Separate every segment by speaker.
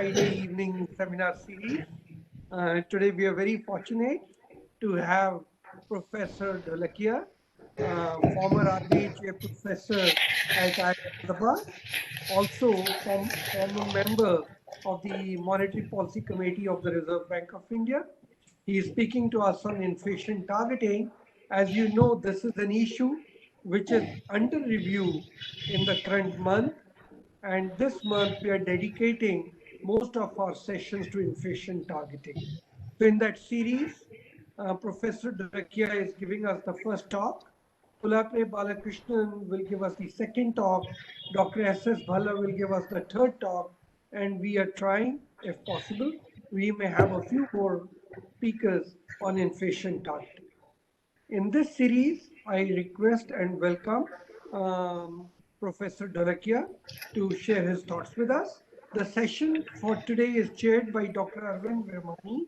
Speaker 1: Friday evening seminar series. Today we are very fortunate to have Professor Dholakia, former RBHA professor at Hyderabad, also former member of the Monetary Policy Committee of the Reserve Bank of India. He is speaking to us on inflation targeting. As you know, this is an issue which is under review in the current month. And this month, we are dedicating most of our sessions to inflation targeting. So in that series, Professor Dholakia is giving us the first talk. Kulapre Balakrishnan will give us the second talk. Dr. S.S. Bhalla will give us the third talk. And we are trying, if possible, we may have a few more speakers on inflation targeting. In this series, I request and welcome Professor Dholakia to share his thoughts with us. The session for today is chaired by Dr. Arvind Virmani,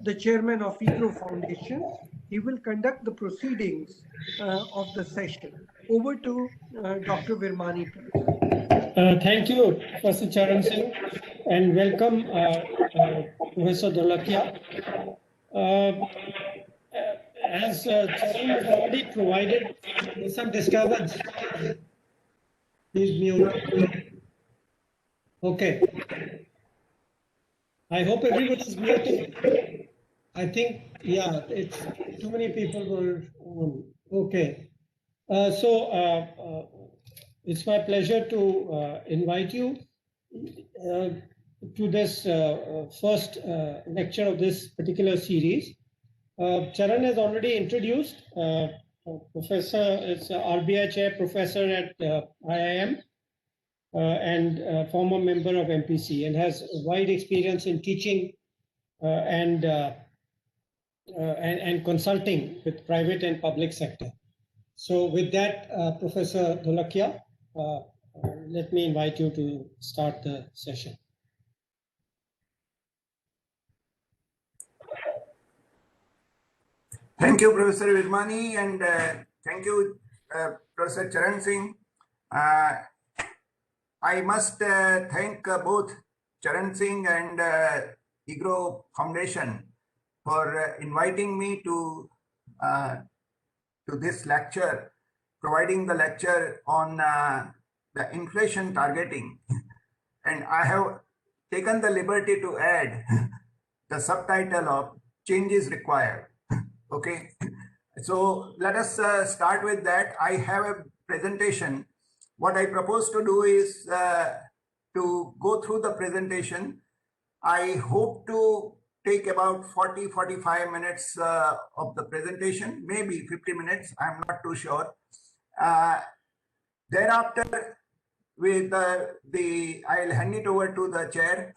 Speaker 1: the chairman of IGRO Foundation. He will conduct the proceedings of the session. Over to Dr. Virmani, please.
Speaker 2: Thank you, Professor Charan Singh, and welcome, Professor Dholakia. As Charan has already provided, there's some disturbance. Please mute. Okay. I hope everybody is muted. I think, yeah, it's too many people were on. Okay. It's my pleasure to invite you to this first lecture of this particular series. Charan has already introduced Professor, it's RBI Chair Professor at IIM and former member of MPC, and has wide experience in teaching and consulting with private and public sector. So with that, Professor Dholakia, let me invite you to start the session.
Speaker 3: Thank you, Professor Virmani, and thank you, Professor Charan Singh. I must thank both Charan Singh and IGRO Foundation for inviting me to this lecture, providing the lecture on the inflation targeting. And I have taken the liberty to add the subtitle of Changes Required. Okay, so let us start with that. I have a presentation. What I propose to do is to go through the presentation. I hope to take about 40-45 minutes of the presentation, maybe 50 minutes, I'm not too sure. Thereafter, with I'll hand it over to the chair.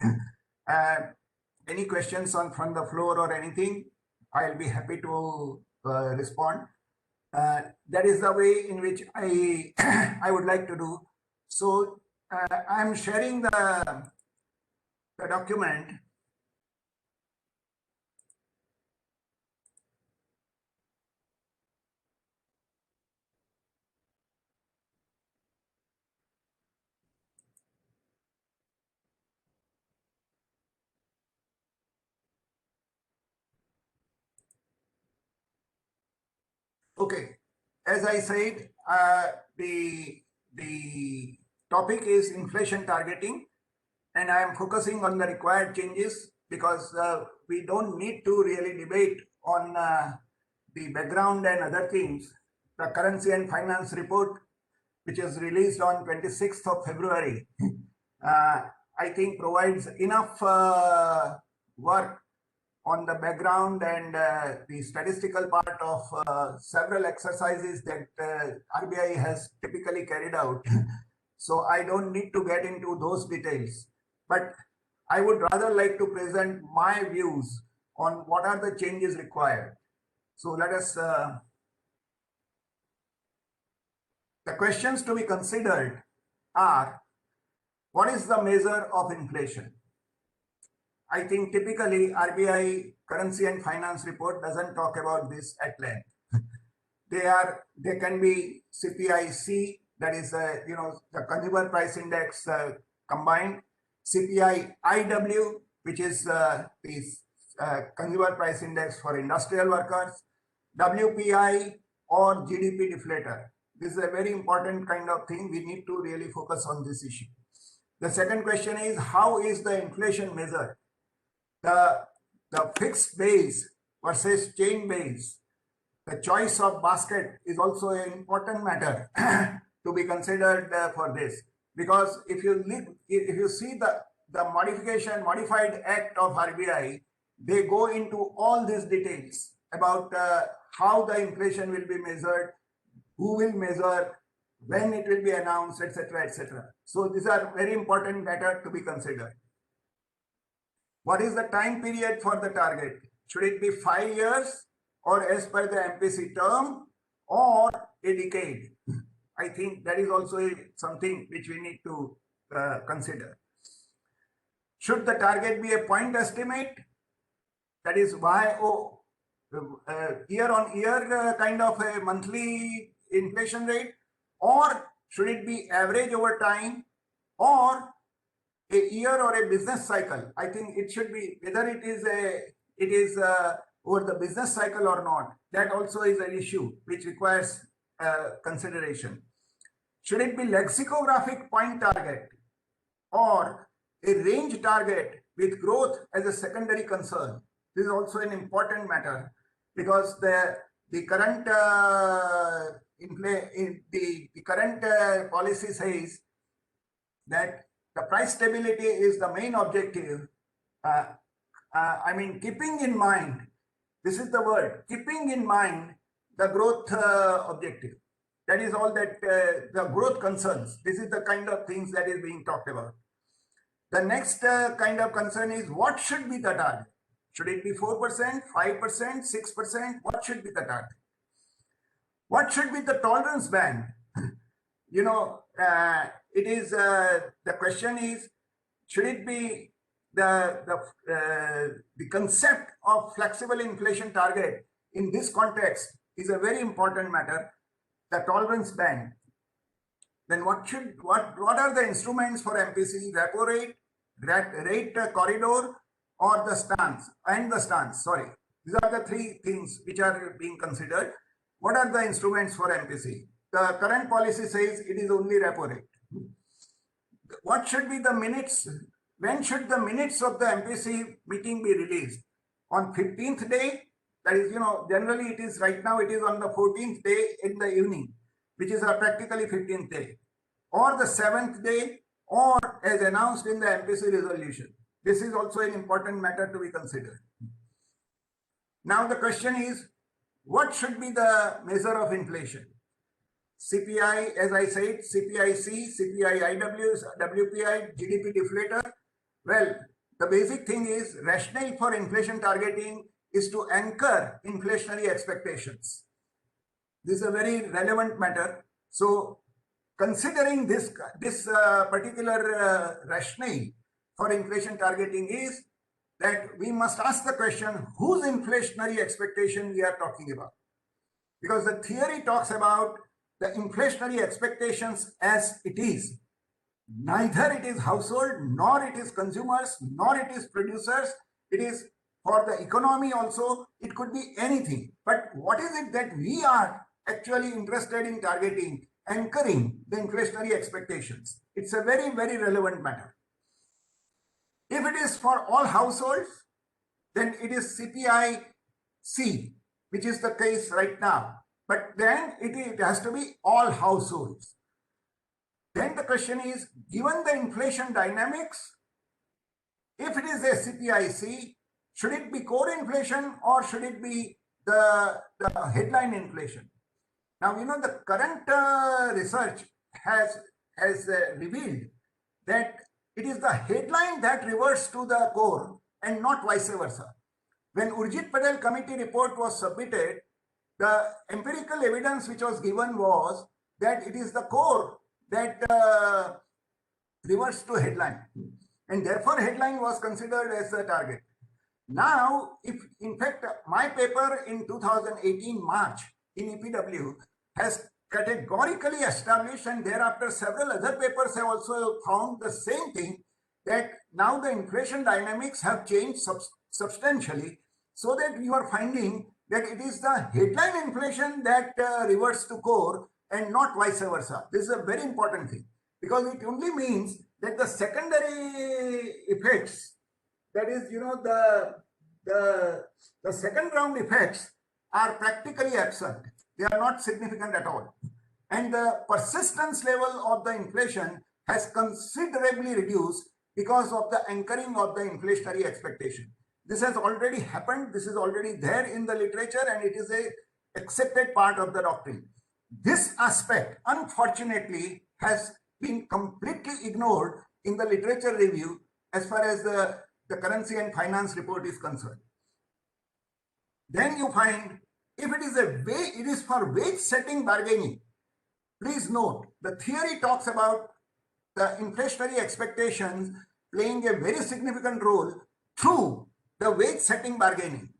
Speaker 3: Any questions from the floor or anything, I'll be happy to respond. That is the way in which I would like to do. So I'm sharing the document. Okay, as I said, the topic is inflation targeting, and I am focusing on the required changes because we don't need to really debate on the background and other things. The Currency and Finance Report, which is released on 26th of February, I think provides enough work on the background and the statistical part of several exercises that RBI has typically carried out. So I don't need to get into those details, but I would rather like to present my views on what are the changes required. So let us, the questions to be considered are, what is the measure of inflation? I think typically RBI Currency and Finance Report doesn't talk about this at length. They can be CPIC, that is the Consumer Price Index combined. CPI IW, which is the Consumer Price Index for industrial workers, WPI, or GDP deflator. This is a very important kind of thing. We need to really focus on this issue. The second question is, how is the inflation measured? The fixed base versus change base. The choice of basket is also an important matter to be considered for this. Because if you see the modified act of RBI, they go into all these details about how the inflation will be measured, who will measure, when it will be announced, etc., etc. So these are very important matter to be considered. What is the time period for the target? Should it be 5 years, or as per the MPC term, or a decade? I think that is also something which we need to consider. Should the target be a point estimate? That is YO, year on year kind of a monthly inflation rate, or should it be average over time, or a year or a business cycle? I think it should be whether it is over the business cycle or not. That also is an issue which requires consideration. Should it be lexicographic point target or a range target with growth as a secondary concern? This is also an important matter, because the current policy says that the price stability is the main objective. I mean, keeping in mind, this is the word, keeping in mind the growth objective. That is all that the growth concerns. This is the kind of things that is being talked about. The next kind of concern is, what should be the target? Should it be 4%, 5%, 6%? What should be the target? What should be the tolerance band? You know, it is the question is, should it be the concept of flexible inflation target in this context is a very important matter. The tolerance band. Then what are the instruments for MPC? Repo rate, rate corridor, or the stance, sorry. These are the three things which are being considered. What are the instruments for MPC? The current policy says it is only repo rate. What should be the minutes? When should the minutes of the MPC meeting be released? On 15th day? That is, you know, generally it is right now, it is on the 14th day in the evening, which is practically 15th day, or the 7th day, or as announced in the MPC resolution. This is also an important matter to be considered. Now the question is, what should be the measure of inflation? CPI, as I said, CPIC, CPI IW, WPI, GDP deflator. Well, the basic thing is, rationale for inflation targeting is to anchor inflationary expectations. This is a very relevant matter. So considering this particular rationale for inflation targeting is that we must ask the question, whose inflationary expectation we are talking about? Because the theory talks about the inflationary expectations as it is. Neither it is household, nor it is consumers, nor it is producers. It is for the economy also. It could be anything. But what is it that we are actually interested in targeting, anchoring the inflationary expectations? It's a very, very relevant matter. If it is for all households, then it is CPI-C, which is the case right now. But then it has to be all households. Then the question is, given the inflation dynamics, if it is a CPI-C, should it be core inflation or should it be the headline inflation? Now, you know, the current research has revealed that it is the headline that reverts to the core and not vice versa. When Urjit Patel committee report was submitted, the empirical evidence which was given was that it is the core that reverts to headline, and therefore headline was considered as the target. Now, if in fact my paper in 2018 March in EPW has categorically established, and thereafter several other papers have also found the same thing, that now the inflation dynamics have changed substantially, so that you are finding that it is the headline inflation that reverts to core and not vice versa. This is a very important thing, because it only means that the secondary effects, that is, the second round effects are practically absent. They are not significant at all. And the persistence level of the inflation has considerably reduced because of the anchoring of the inflationary expectation. This has already happened. This is already there in the literature, and it is a accepted part of the doctrine. This aspect, unfortunately, has been completely ignored in the literature review as far as the currency and finance report is concerned. Then you find, if it is for wage setting bargaining, please note, the theory talks about the inflationary expectations playing a very significant role through the wage setting bargaining.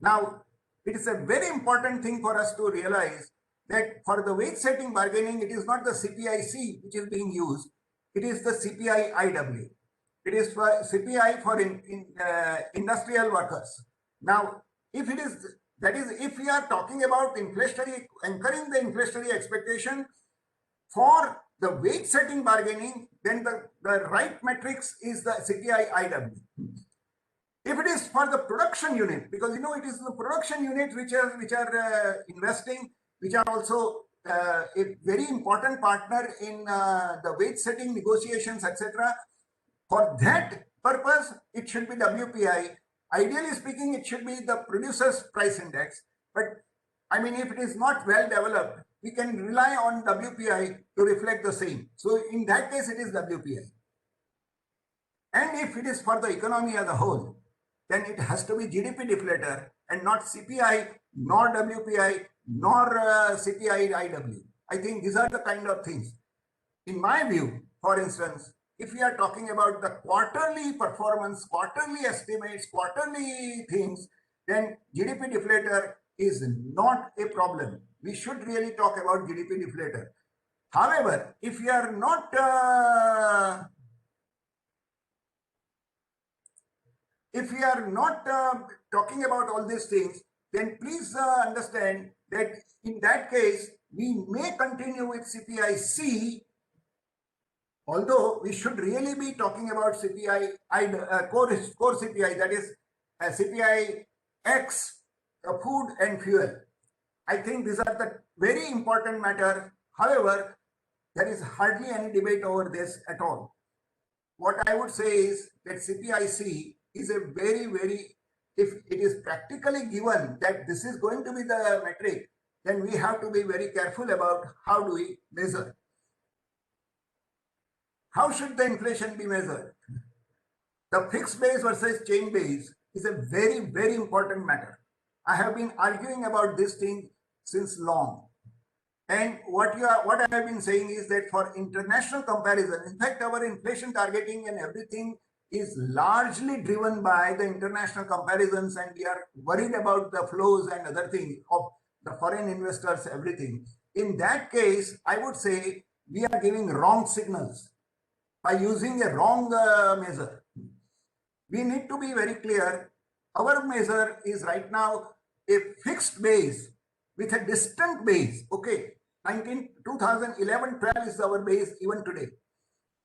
Speaker 3: Now, it is a very important thing for us to realize that for the wage setting bargaining, it is not the CPIC which is being used, it is the CPI-IW. It is for CPI for industrial workers. Now, if we are talking about anchoring the inflationary expectation for the wage setting bargaining, then the right metrics is the CPI-IW. If it is for the production unit, because it is the production unit which are investing, which are also a very important partner in the wage setting negotiations, etc. For that purpose, it should be WPI. Ideally speaking, it should be the producer's price index. But I mean, if it is not well developed, we can rely on WPI to reflect the same. So in that case, it is WPI. And if it is for the economy as a whole, then it has to be GDP deflator and not CPI, nor WPI, nor CPI-IW. I think these are the kind of things. In my view, for instance, if we are talking about the quarterly performance, quarterly estimates, quarterly things, then GDP deflator is not a problem. We should really talk about GDP deflator. However, if we are not talking about all these things, then please understand that in that case, we may continue with CPI-C, although we should really be talking about CPI, core CPI, that is CPI-X, food and fuel. I think these are the very important matter. However, there is hardly any debate over this at all. What I would say is that CPI-C is a very, very, if it is practically given that this is going to be the metric, then we have to be very careful about how do we measure. How should the inflation be measured? The fixed base versus change base is a very, very important matter. I have been arguing about this thing since long. And what I have been saying is that for international comparison, in fact, our inflation targeting and everything is largely driven by the international comparisons, and we are worried about the flows and other things of the foreign investors, everything. In that case, I would say we are giving wrong signals by using a wrong measure. We need to be very clear. Our measure is right now a fixed base with a distant base. Okay, 2011-12 is our base even today.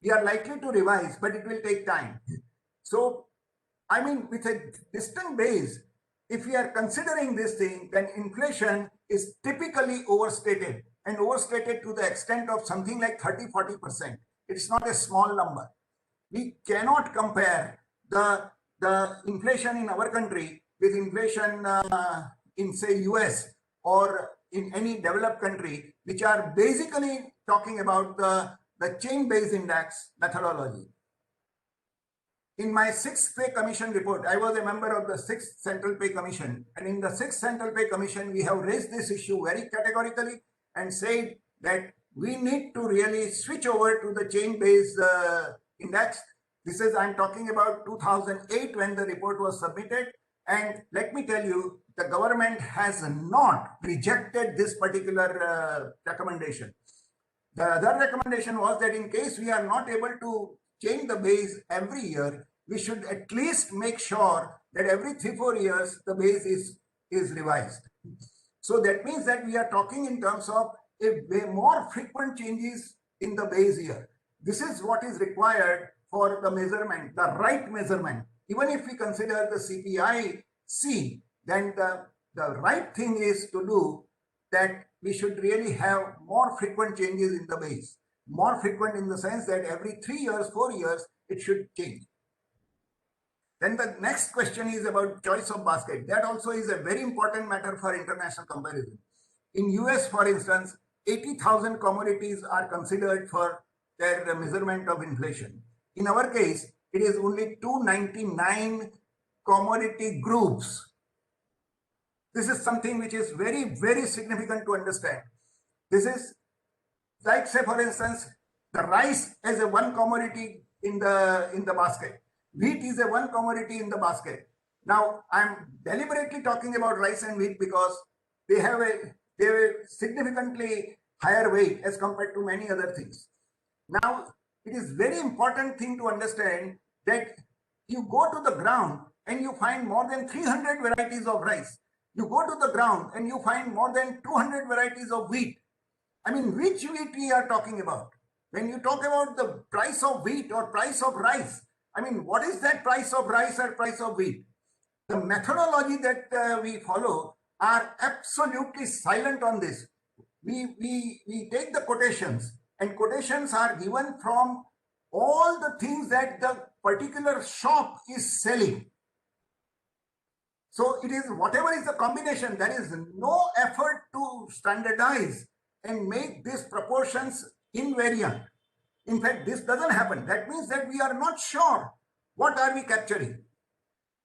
Speaker 3: We are likely to revise, but it will take time. So, I mean, with a distant base, if we are considering this thing, then inflation is typically overstated, and overstated to the extent of something like 30-40%. It's not a small number. We cannot compare the inflation in our country with inflation in, say, US or in any developed country, which are basically talking about the change-based index methodology. In my 6th Pay Commission report, I was a member of the 6th Central Pay Commission, and in the 6th Central Pay Commission, we have raised this issue very categorically and said that we need to really switch over to the change-based index. This is, I'm talking about 2008 when the report was submitted. And let me tell you, the government has not rejected this particular recommendation. The other recommendation was that in case we are not able to change the base every year, we should at least make sure that every 3-4 years the base is revised. So that means that we are talking in terms of a way more frequent changes in the base year. This is what is required for the measurement, the right measurement. Even if we consider the CPIC, then the right thing is to do that we should really have more frequent changes in the base. More frequent in the sense that every 3 years, 4 years, it should change. Then the next question is about choice of basket. That also is a very important matter for international comparison. In US, for instance, 80,000 commodities are considered for their measurement of inflation. In our case, it is only 299 commodity groups. This is something which is very, very significant to understand. This is like, say, for instance, the rice as a one commodity in the basket. Wheat is a one commodity in the basket. Now, I'm deliberately talking about rice and wheat because they have a significantly higher weight as compared to many other things. Now, it is very important thing to understand that you go to the ground and you find more than 300 varieties of rice. You go to the ground and you find more than 200 varieties of wheat. I mean, which wheat we are talking about? When you talk about the price of wheat or price of rice, I mean, what is that price of rice or price of wheat? The methodology that we follow are absolutely silent on this. We take the quotations, and quotations are given from all the things that the particular shop is selling. So it is whatever is the combination, there is no effort to standardize and make these proportions invariant. In fact, this doesn't happen. That means that we are not sure what are we capturing.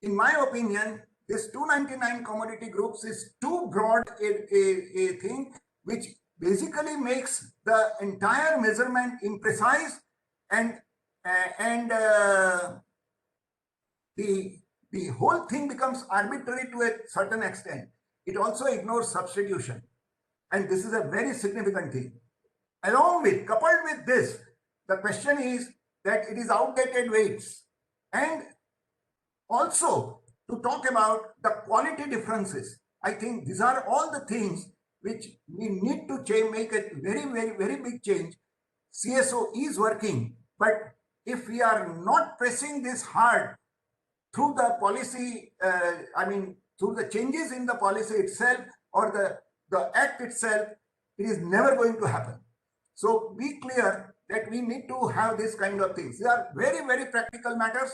Speaker 3: In my opinion, this 299 commodity groups is too broad a thing, which basically makes the entire measurement imprecise, and the whole thing becomes arbitrary to a certain extent. It also ignores substitution, and this is a very significant thing. Along with, coupled with this, the question is that it is outdated weights, and also to talk about the quality differences. I think these are all the things which we need to change, make a very, very, very big change. CSO is working, but if we are not pressing this hard through the policy, through the changes in the policy itself or the act itself, it is never going to happen. So be clear that we need to have this kind of things. They are very, very practical matters.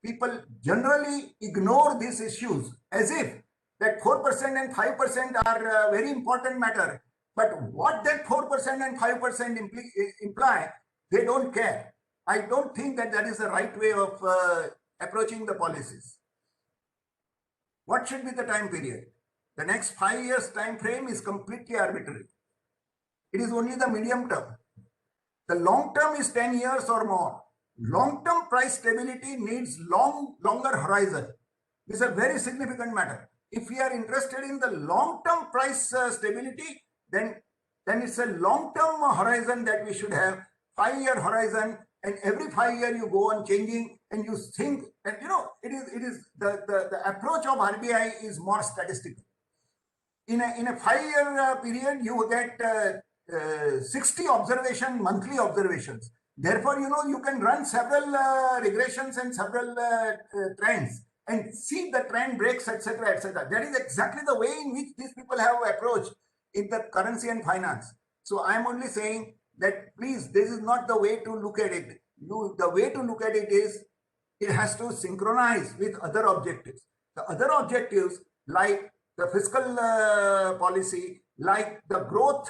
Speaker 3: People generally ignore these issues as if that 4% and 5% are a very important matter. But what that 4% and 5% imply, they don't care. I don't think that that is the right way of approaching the policies. What should be the time period? The next 5 years time frame is completely arbitrary. It is only the medium term. The long term is 10 years or more. Long-term price stability needs longer horizon. This is a very significant matter. If we are interested in the long-term price stability, then it's a long-term horizon that we should have, 5-year horizon, and every 5 years you go on changing, and you think that, it is the approach of RBI is more statistical. In a 5-year period, you get 60 monthly observations. Therefore, you can run several regressions and several trends and see the trend breaks, etc., etc. That is exactly the way in which these people have approached in the currency and finance. So I am only saying that, please, this is not the way to look at it. The way to look at it is it has to synchronize with other objectives. The other objectives, like the fiscal policy, like the growth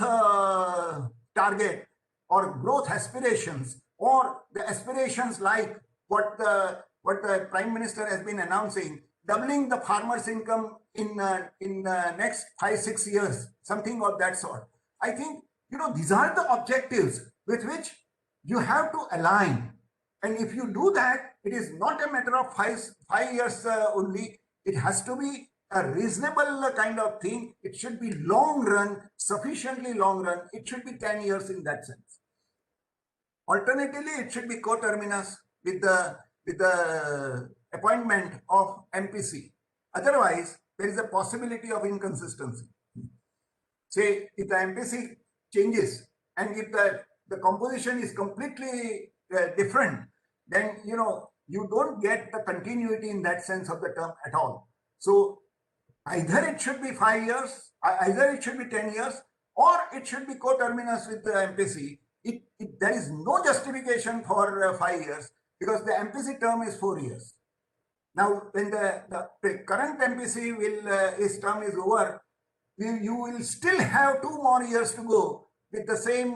Speaker 3: target or growth aspirations, or the aspirations like what the Prime Minister has been announcing, doubling the farmers' income in next 5-6 years, something of that sort. I think, these are the objectives with which you have to align. And if you do that, it is not a matter of 5 years only. It has to be a reasonable kind of thing. It should be long run, sufficiently long run. It should be 10 years in that sense. Alternatively, it should be coterminous. with the appointment of MPC. Otherwise, there is a possibility of inconsistency. Say, if the MPC changes and if the composition is completely different, then you don't get the continuity in that sense of the term at all. So either it should be 5 years, either it should be 10 years, or it should be coterminous with the MPC. There is no justification for 5 years because the MPC term is 4 years. Now, when the current MPC his term is over, you will still have 2 more years to go with the same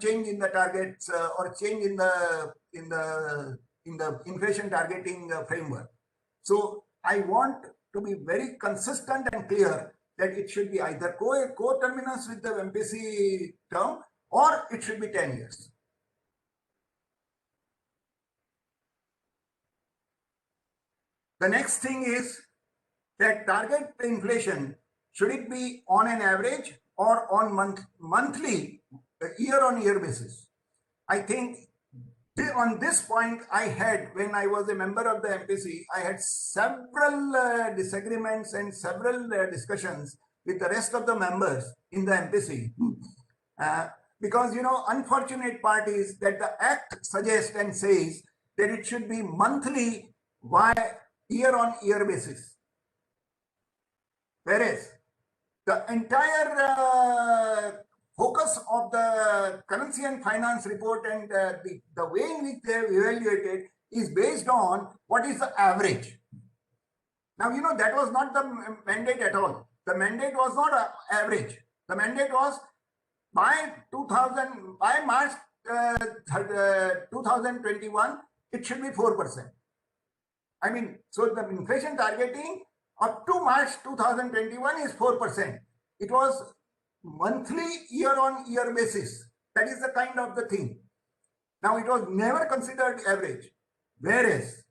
Speaker 3: change in the targets or change in the inflation targeting framework. So I want to be very consistent and clear that it should be either co-terminus with the MPC term or it should be 10 years. The next thing is that target inflation, should it be on an average or on monthly, year-on-year basis? I think on this point, when I was a member of the MPC, I had several disagreements and several discussions with the rest of the members in the MPC. Because, unfortunate part is that the Act suggests and says that it should be monthly year-on-year basis. Whereas the entire focus of the Currency and Finance report and the way in which they have evaluated is based on what is the average. Now, that was not the mandate at all. The mandate was not average. The mandate was by March 2021, it should be 4%. So the inflation targeting up to March 2021 is 4%. It was monthly year-on-year basis. That is the kind of the thing. Now, it was never considered average. Whereas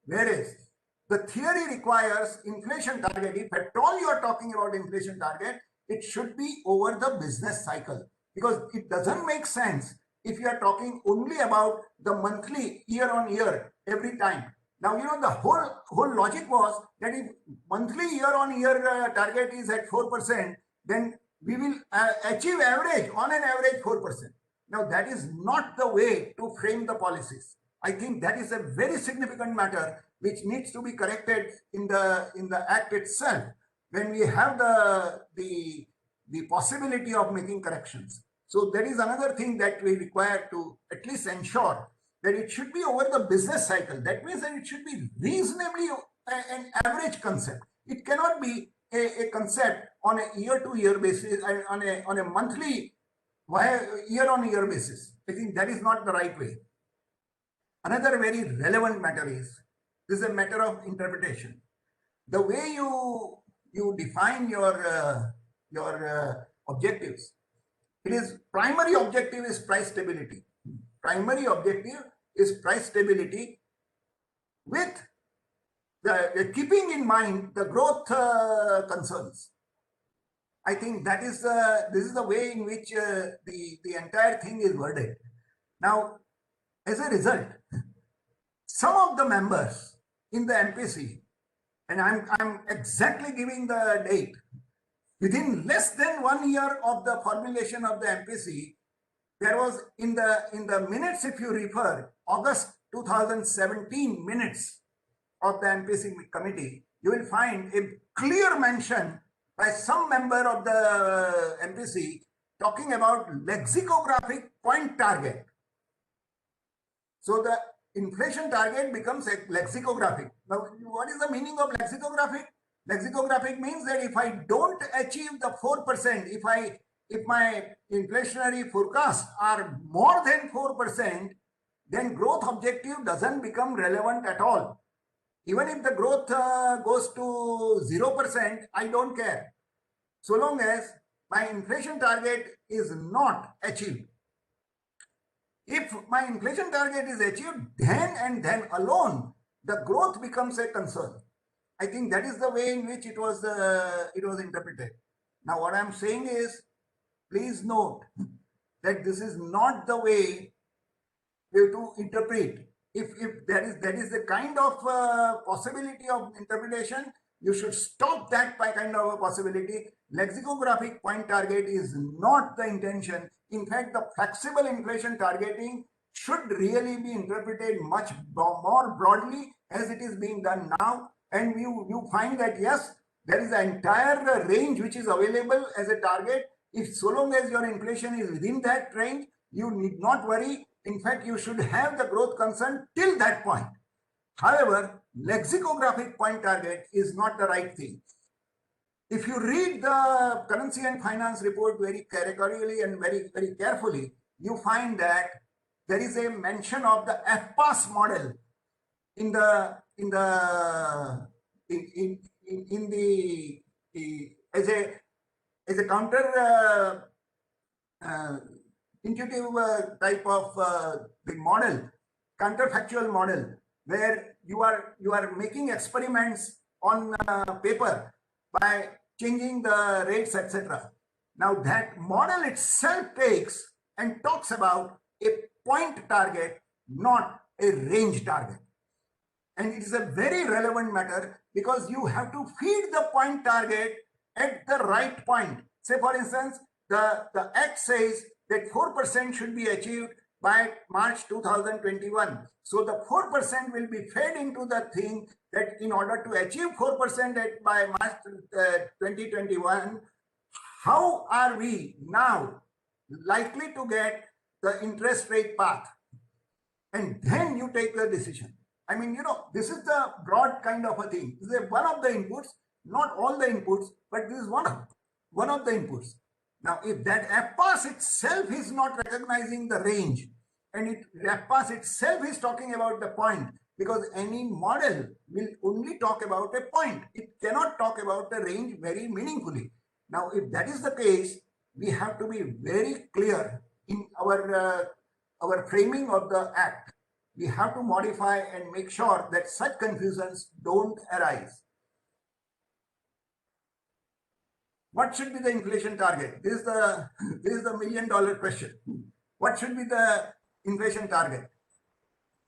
Speaker 3: the theory requires inflation target. If at all you are talking about inflation target, it should be over the business cycle, because it doesn't make sense if you are talking only about the monthly year-on-year every time. Now, the whole logic was that if monthly year-on-year target is at 4%, then we will achieve on an average 4%. Now, that is not the way to frame the policies. I think that is a very significant matter which needs to be corrected in the Act itself when we have the possibility of making corrections. So there is another thing that we require to at least ensure that it should be over the business cycle. That means that it should be reasonably an average concept. It cannot be a concept on a year-to-year basis, on a monthly year-on-year basis. I think that is not the right way. Another very relevant matter is, this is a matter of interpretation. The way you define your objectives, primary objective is price stability. Primary objective is price stability with keeping in mind the growth concerns. I think that is this is the way in which the entire thing is worded. Now, as a result, some of the members in the MPC, and I'm exactly giving the date, within less than 1 year of the formulation of the MPC, there was in the minutes, if you refer, August 2017 minutes of the MPC committee, you will find a clear mention by some member of the MPC talking about lexicographic point target. So the inflation target becomes a lexicographic. Now, what is the meaning of lexicographic? Lexicographic means that if I don't achieve the 4%, if my inflationary forecasts are more than 4%, then growth objective doesn't become relevant at all. Even if the growth goes to 0%, I don't care. So long as my inflation target is not achieved. If my inflation target is achieved, then and then alone, the growth becomes a concern. I think that is the way in which it was interpreted. Now, what I'm saying is, please note that this is not the way we have to interpret if that is the kind of possibility of interpretation, you should stop that by kind of a possibility. Lexicographic point target is not the intention. In fact, the flexible inflation targeting should really be interpreted much more broadly as it is being done now. And you find that yes, there is an entire range which is available as a target. If so long as your inflation is within that range, you need not worry. In fact, you should have the growth concern till that point. However, lexicographic point target is not the right thing. If you read the Currency and Finance report very carefully and very carefully, you find that there is a mention of the FPAS model in the as a counter intuitive type of the model, counterfactual model, where you are making experiments on paper by changing the rates, etc. Now that model itself takes and talks about a point target, not a range target. And it is a very relevant matter because you have to feed the point target at the right point. Say, for instance, the Act says that 4% should be achieved by March 2021. So the 4% will be fed into the thing that in order to achieve 4% by March 2021, how are we now likely to get the interest rate path? And then you take the decision. I mean, this is the broad kind of a thing. This is one of the inputs, not all the inputs, but this is one of the inputs. Now, if that FPAS itself is not recognizing the range, and FPAS itself is talking about the point, because any model will only talk about a point. It cannot talk about the range very meaningfully. Now, if that is the case, we have to be very clear in our framing of the Act. We have to modify and make sure that such confusions don't arise. What should be the inflation target? This is the $1 million question. What should be the inflation target?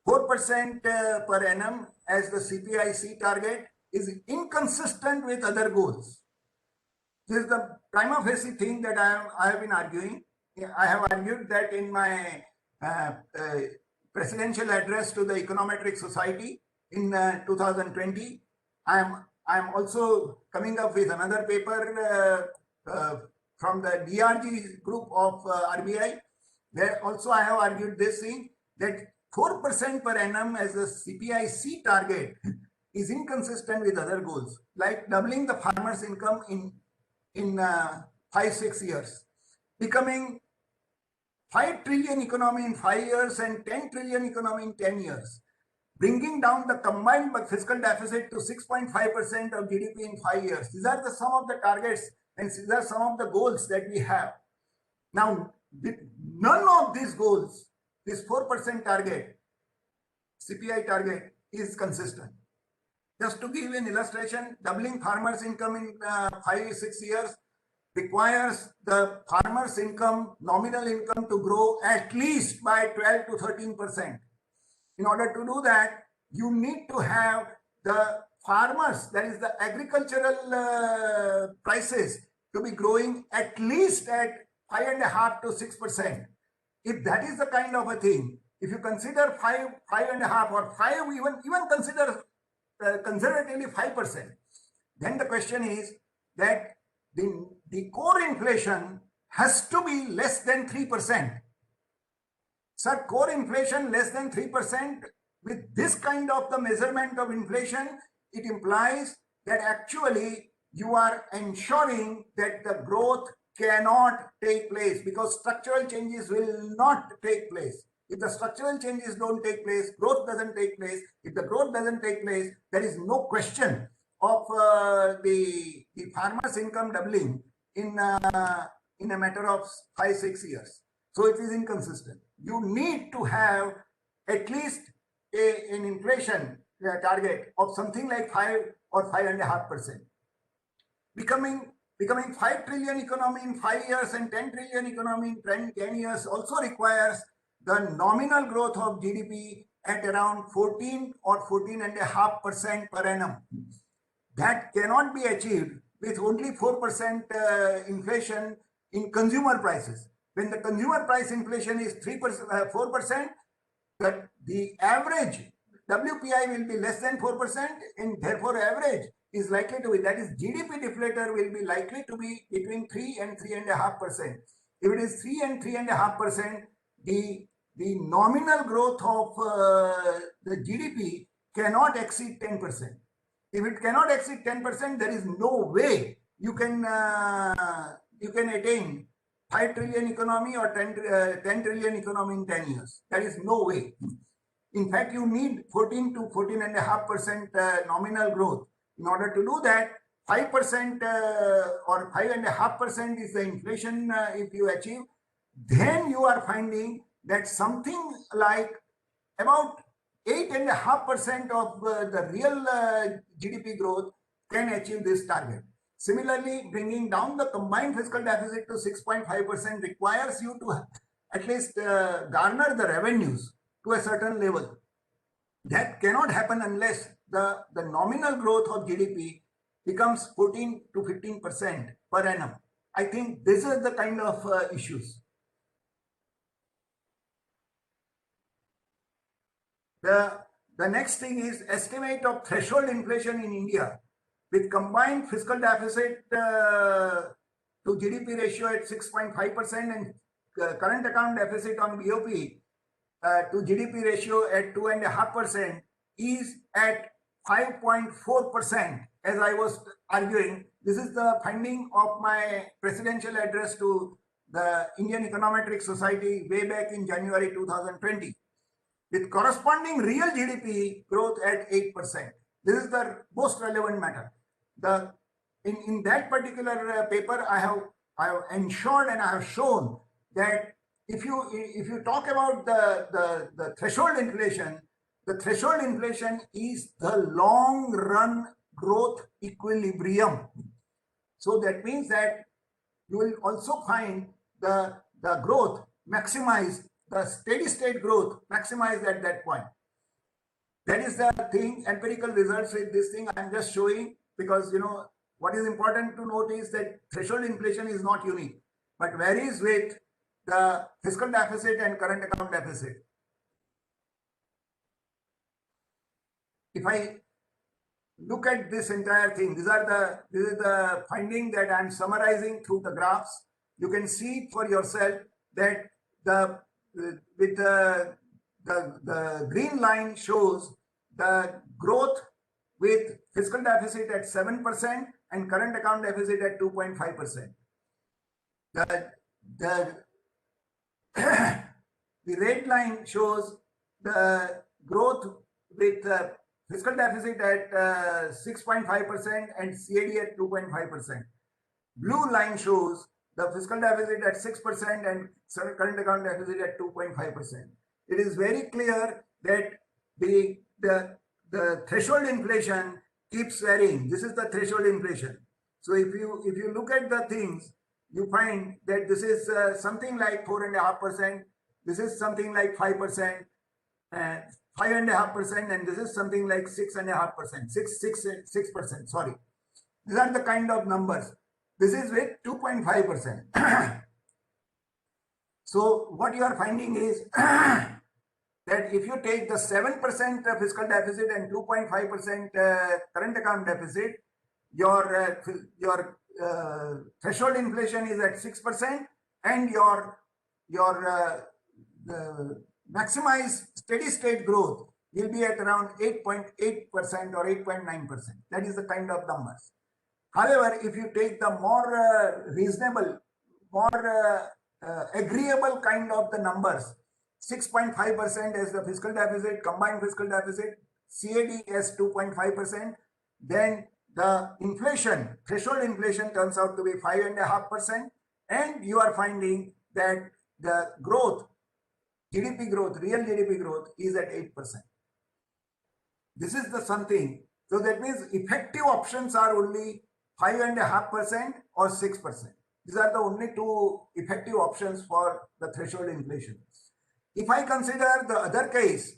Speaker 3: 4% per annum as the CPIC target is inconsistent with other goals. This is the prima facie thing that I have been arguing. I have argued that in my presidential address to the Econometric Society in 2020. I am also coming up with another paper from the DRG group of RBI, where also I have argued this thing, that 4% per annum as a CPIC target is inconsistent with other goals, like doubling the farmers' income in 5-6 years, becoming 5 trillion economy in 5 years and 10 trillion economy in 10 years, bringing down the combined fiscal deficit to 6.5% of GDP in 5 years. These are some of the targets and these are some of the goals that we have. Now, none of these goals, this 4% target, CPI target, is consistent. Just to give an illustration, doubling farmers' income in 5-6 years requires the farmers' income, nominal income, to grow at least by 12 to 13%. In order to do that, you need to have the farmers, that is the agricultural prices, to be growing at least at 5.5 to 6%. If that is the kind of a thing, if you consider 5.5 or 5, even consider conservatively 5%, then the question is that the core inflation has to be less than 3%. So core inflation less than 3%, with this kind of the measurement of inflation, it implies that actually you are ensuring that the growth cannot take place, because structural changes will not take place. If the structural changes don't take place, growth doesn't take place. If the growth doesn't take place, there is no question of the farmers' income doubling in a matter of 5-6 years. So it is inconsistent. You need to have at least an inflation target of something like 5 or 5.5%. Becoming 5 trillion economy in 5 years and 10 trillion economy in 10 years also requires the nominal growth of GDP at around 14 or 14.5% per annum. That cannot be achieved with only 4% inflation in consumer prices. When the consumer price inflation is 3%, 4%, that the average WPI will be less than 4%, and therefore average is likely to be, that is GDP deflator will be likely to be between 3 and 3.5%. If it is 3 and 3.5%, the nominal growth of the GDP cannot exceed 10%. If it cannot exceed 10%, there is no way you can attain 5 trillion economy or 10 trillion economy in 10 years. There is no way. In fact, you need 14 to 14.5% nominal growth. In order to do that, 5% or 5.5% is the inflation if you achieve. Then you are finding that something like about 8.5% of the real GDP growth can achieve this target. Similarly, bringing down the combined fiscal deficit to 6.5% requires you to at least garner the revenues to a certain level. That cannot happen unless the nominal growth of GDP becomes 14 to 15% per annum. I think this is the kind of issues. The next thing is estimate of threshold inflation in India with combined fiscal deficit to GDP ratio at 6.5% and current account deficit on BOP to GDP ratio at 2.5% is at 5.4%. As I was arguing, this is the finding of my presidential address to the Indian Econometric Society way back in January 2020. With corresponding real GDP growth at 8%. This is the most relevant matter. In that particular paper, I have ensured and I have shown that if you talk about the threshold inflation, the threshold inflation is the long run growth equilibrium. So that means that you will also find the growth maximized, the steady state growth maximized at that point. That is the thing, empirical results with this thing I'm just showing, because what is important to note is that threshold inflation is not unique, but varies with the fiscal deficit and current account deficit. If I look at this entire thing, this is the finding that I'm summarizing through the graphs. You can see for yourself that the green line shows the growth with fiscal deficit at 7% and current account deficit at 2.5%. The red line shows the growth with fiscal deficit at 6.5% and CAD at 2.5%. Blue line shows the fiscal deficit at 6% and current account deficit at 2.5%. It is very clear that the threshold inflation keeps varying. This is the threshold inflation. So if you look at the things, you find that this is something like 4.5%. This is something like 5%, 5.5%, and this is something like 6.5%, 6%. Sorry, these are the kind of numbers. This is with 2.5%. So what you are finding is that if you take the 7% fiscal deficit and 2.5% current account deficit, your threshold inflation is at 6%, and your maximized steady state growth will be at around 8.8% or 8.9%. That is the kind of numbers. However, if you take the more reasonable, more agreeable kind of the numbers, 6.5% as the fiscal deficit, combined fiscal deficit, CAD as 2.5%, then the inflation, threshold inflation turns out to be 5.5%, and you are finding that the growth, GDP growth, real GDP growth is at 8%. This is the something. So that means effective options are only 5.5% or 6%. These are the only two effective options for the threshold inflation. If I consider the other case,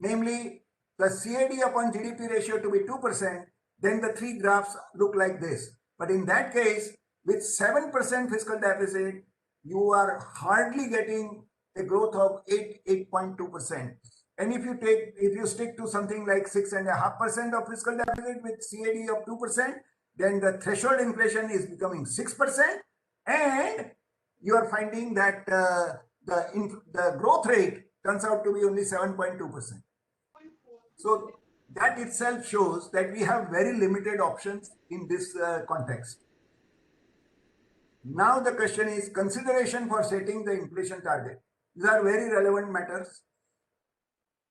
Speaker 3: namely the CAD upon GDP ratio to be 2%, then the three graphs look like this. But in that case, with 7% fiscal deficit, you are hardly getting a growth of 8.2%. And if you stick to something like 6.5% of fiscal deficit with CAD of 2%, then the threshold inflation is becoming 6%, and you are finding that the growth rate turns out to be only 7.2%. So that itself shows that we have very limited options in this context. Now the question is consideration for setting the inflation target. These are very relevant matters.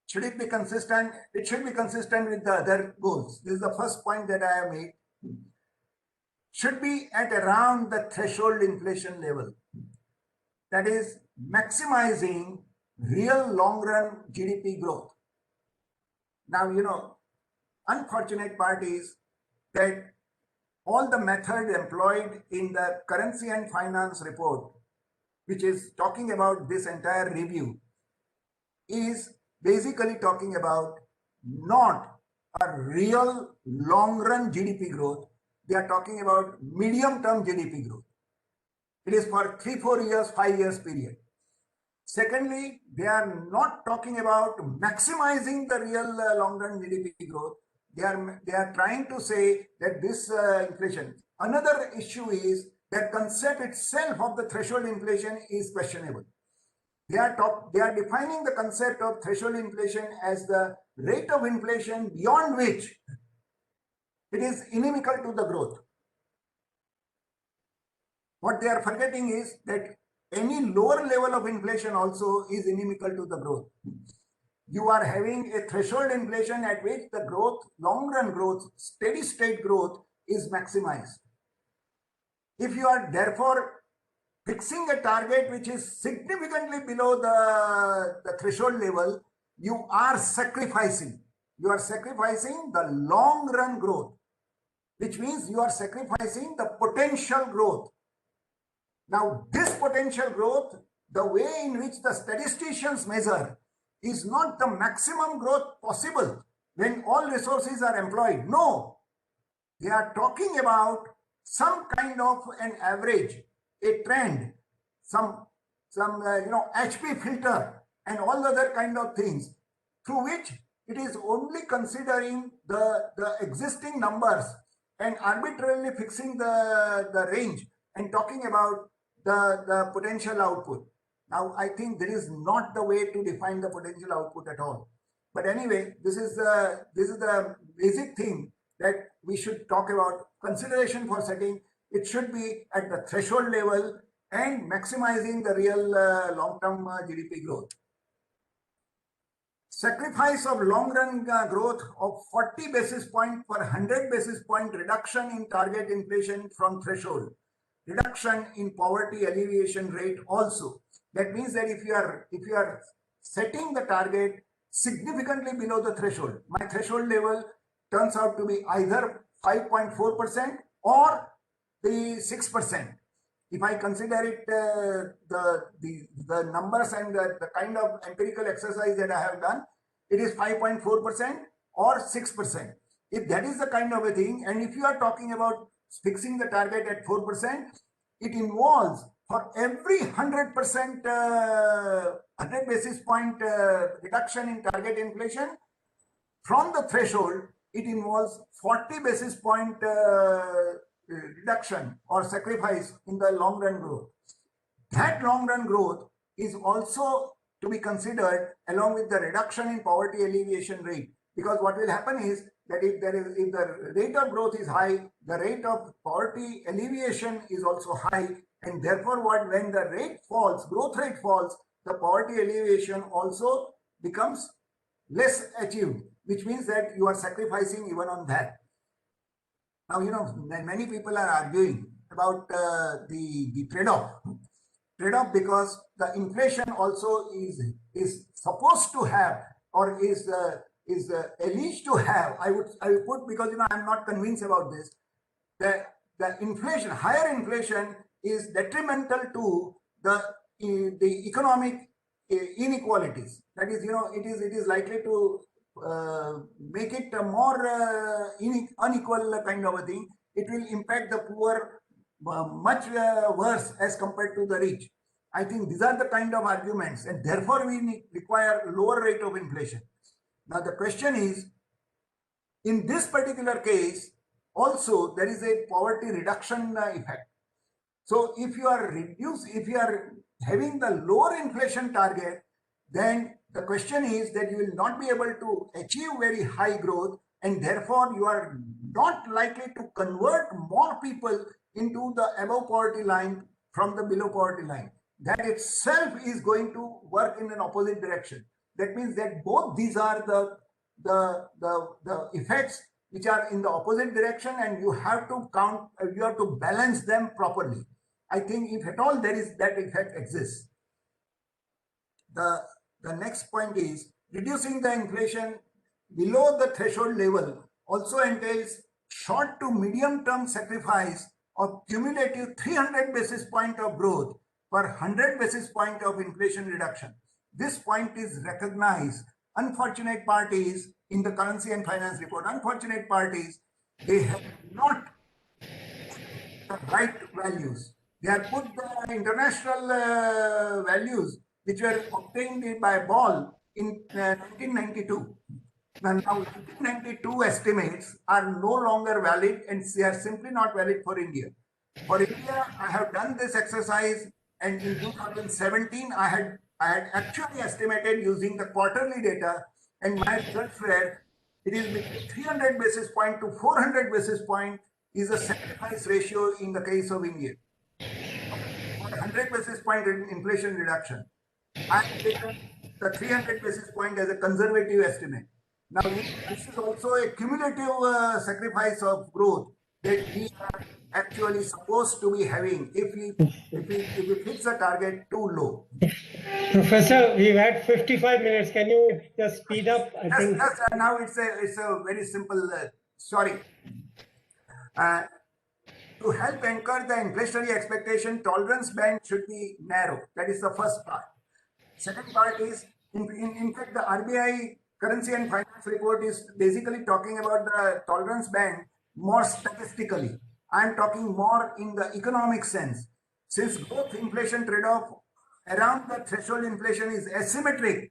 Speaker 3: Should it be consistent? It should be consistent with the other goals. This is the first point that I have made. Should be at around the threshold inflation level. That is maximizing real long-run GDP growth. Now, unfortunate part is that all the method employed in the Currency and Finance report, which is talking about this entire review, is basically talking about not a real long-run GDP growth. They are talking about medium-term GDP growth. It is for 3-4 years, 5 years period. Secondly, they are not talking about maximizing the real long-run GDP growth. They are trying to say that this inflation. Another issue is that concept itself of the threshold inflation is questionable. They are defining the concept of threshold inflation as the rate of inflation beyond which it is inimical to the growth. What they are forgetting is that any lower level of inflation also is inimical to the growth. You are having a threshold inflation at which the growth, long-run growth, steady state growth is maximized. If you are therefore fixing a target which is significantly below the threshold level, you are sacrificing. You are sacrificing the long-run growth, which means you are sacrificing the potential growth. Now, this potential growth, the way in which the statisticians measure, is not the maximum growth possible when all resources are employed. No, they are talking about some kind of an average, a trend, some HP filter and all other kind of things through which it is only considering the existing numbers and arbitrarily fixing the range and talking about the potential output. Now, I think this is not the way to define the potential output at all. But anyway, this is the basic thing that we should talk about. Consideration for setting, it should be at the threshold level and maximizing the real long-term GDP growth. Sacrifice of long-run growth of 40 basis point per 100 basis point reduction in target inflation from threshold. Reduction in poverty alleviation rate also. That means that if you are setting the target significantly below the threshold, my threshold level turns out to be either 5.4% or the 6%. If I consider it the numbers and the kind of empirical exercise that I have done, it is 5.4% or 6%. If that is the kind of a thing, and if you are talking about fixing the target at 4%, it involves for every 100% 100 basis point reduction in target inflation from the threshold, it involves 40 basis point reduction or sacrifice in the long run growth. That long run growth is also to be considered along with the reduction in poverty alleviation rate, because what will happen is that if the rate of growth is high, the rate of poverty alleviation is also high, and therefore when the rate falls, growth rate falls, the poverty alleviation also becomes less achieved, which means that you are sacrificing even on that. Now, many people are arguing about the trade-off because the inflation also is supposed to have, or is alleged to have, I would put, because I'm not convinced about this, the inflation, higher inflation is detrimental to the economic inequalities. That is, it is likely to make it a more unequal kind of a thing. It will impact the poor much worse as compared to the rich. I think these are the kind of arguments, and therefore we require lower rate of inflation. Now the question is, in this particular case, also there is a poverty reduction effect. So if you are having the lower inflation target, then the question is that you will not be able to achieve very high growth, and therefore you are not likely to convert more people into the above poverty line from the below poverty line. That itself is going to work in an opposite direction. That means that both these are the effects which are in the opposite direction, and you have to balance them properly. I think if at all there is that effect exists. The next point is reducing the inflation below the threshold level also entails short to medium term sacrifice of cumulative 300 basis point of growth per 100 basis point of inflation reduction. This point is recognized. Unfortunate parties in the Currency and Finance Report, unfortunate parties, they have not the right values. They have put the international values which were obtained by Ball in 1992. Now 1992 estimates are no longer valid, and they are simply not valid for India. For India, I have done this exercise, and in 2017, I had actually estimated using the quarterly data, and my results were it is between 300 basis point to 400 basis point is the sacrifice ratio in the case of India. 100 basis point inflation reduction. I have taken the 300 basis point as a conservative estimate. Now, this is also a cumulative sacrifice of growth that we are actually supposed to be having if we fix the target too low.
Speaker 2: Professor, we've had 55 minutes. Can you just speed up? I think
Speaker 3: now it's a very simple. Sorry. To help anchor the inflationary expectation, tolerance band should be narrow. That is the first part. Second part is, in fact, the RBI Currency and Finance Report is basically talking about the tolerance band more statistically. I'm talking more in the economic sense. Since growth inflation trade-off around the threshold inflation is asymmetric,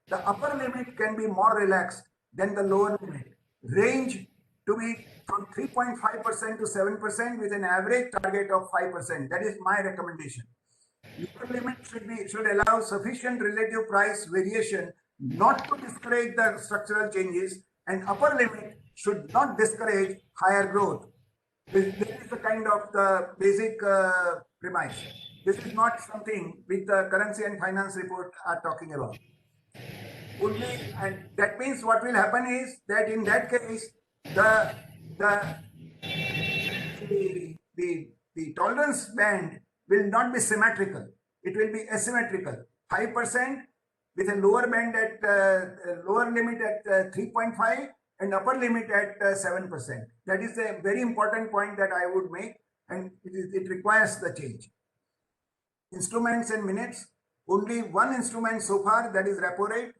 Speaker 3: the upper limit can be more relaxed than the lower limit. Range to be from 3.5% to 7% with an average target of 5%. That is my recommendation. Lower limit should allow sufficient relative price variation not to discourage the structural changes, and upper limit should not discourage higher growth. This is the kind of the basic premise. This is not something which the Currency and Finance Report are talking about. Only, and that means what will happen is that in that case, the tolerance band will not be symmetrical. It will be asymmetrical. 5% with a lower band at lower limit at 3.5 and upper limit at 7%. That is a very important point that I would make, and it requires the change. Instruments and minutes. Only one instrument so far, that is repo rate.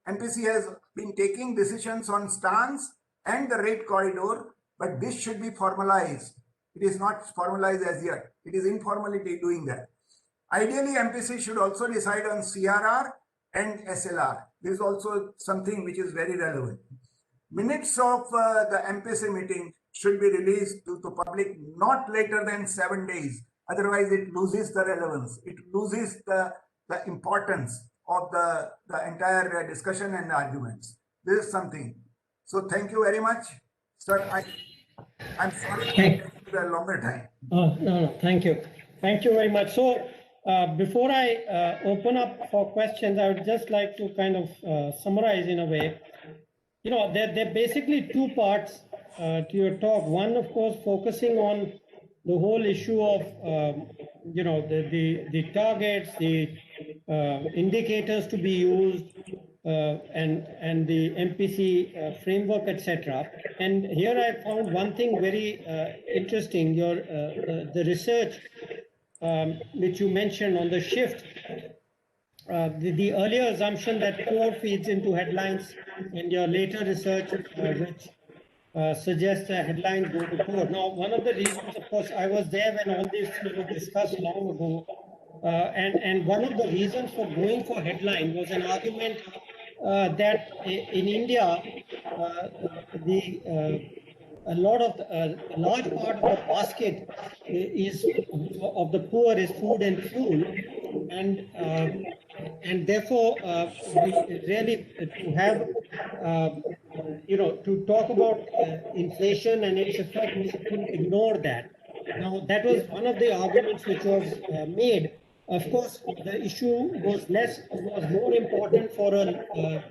Speaker 3: MPC has been taking decisions on stance and the rate corridor, but this should be formalized. It is not formalized as yet. It is informally doing that. Ideally, MPC should also decide on CRR and SLR. This is also something which is very relevant. Minutes of the MPC meeting should be released to the public not later than 7 days. Otherwise, it loses the relevance. It loses the importance of the entire discussion and arguments. This is something. So thank you very much, sir. I'm sorry to take a longer time.
Speaker 2: No, thank you. Thank you very much. So before I open up for questions, I would just like to kind of summarize in a way. There are basically two parts to your talk. One, of course, focusing on the whole issue of, the targets, the indicators to be used, and the MPC framework, etc. And here I found one thing very interesting. Your the research which you mentioned on the shift the earlier assumption that poor feeds into headlines, and your later research, which suggests that headlines go to poor. Now, one of the reasons, of course, I was there when all this was discussed long ago, and one of the reasons for going for headline was an argument that in India, a large part of the basket is of the poor is food and fuel, and therefore we really to have to talk about inflation and its effect, we couldn't ignore that. Now, that was one of the arguments which was made. Of course, the issue was more important for a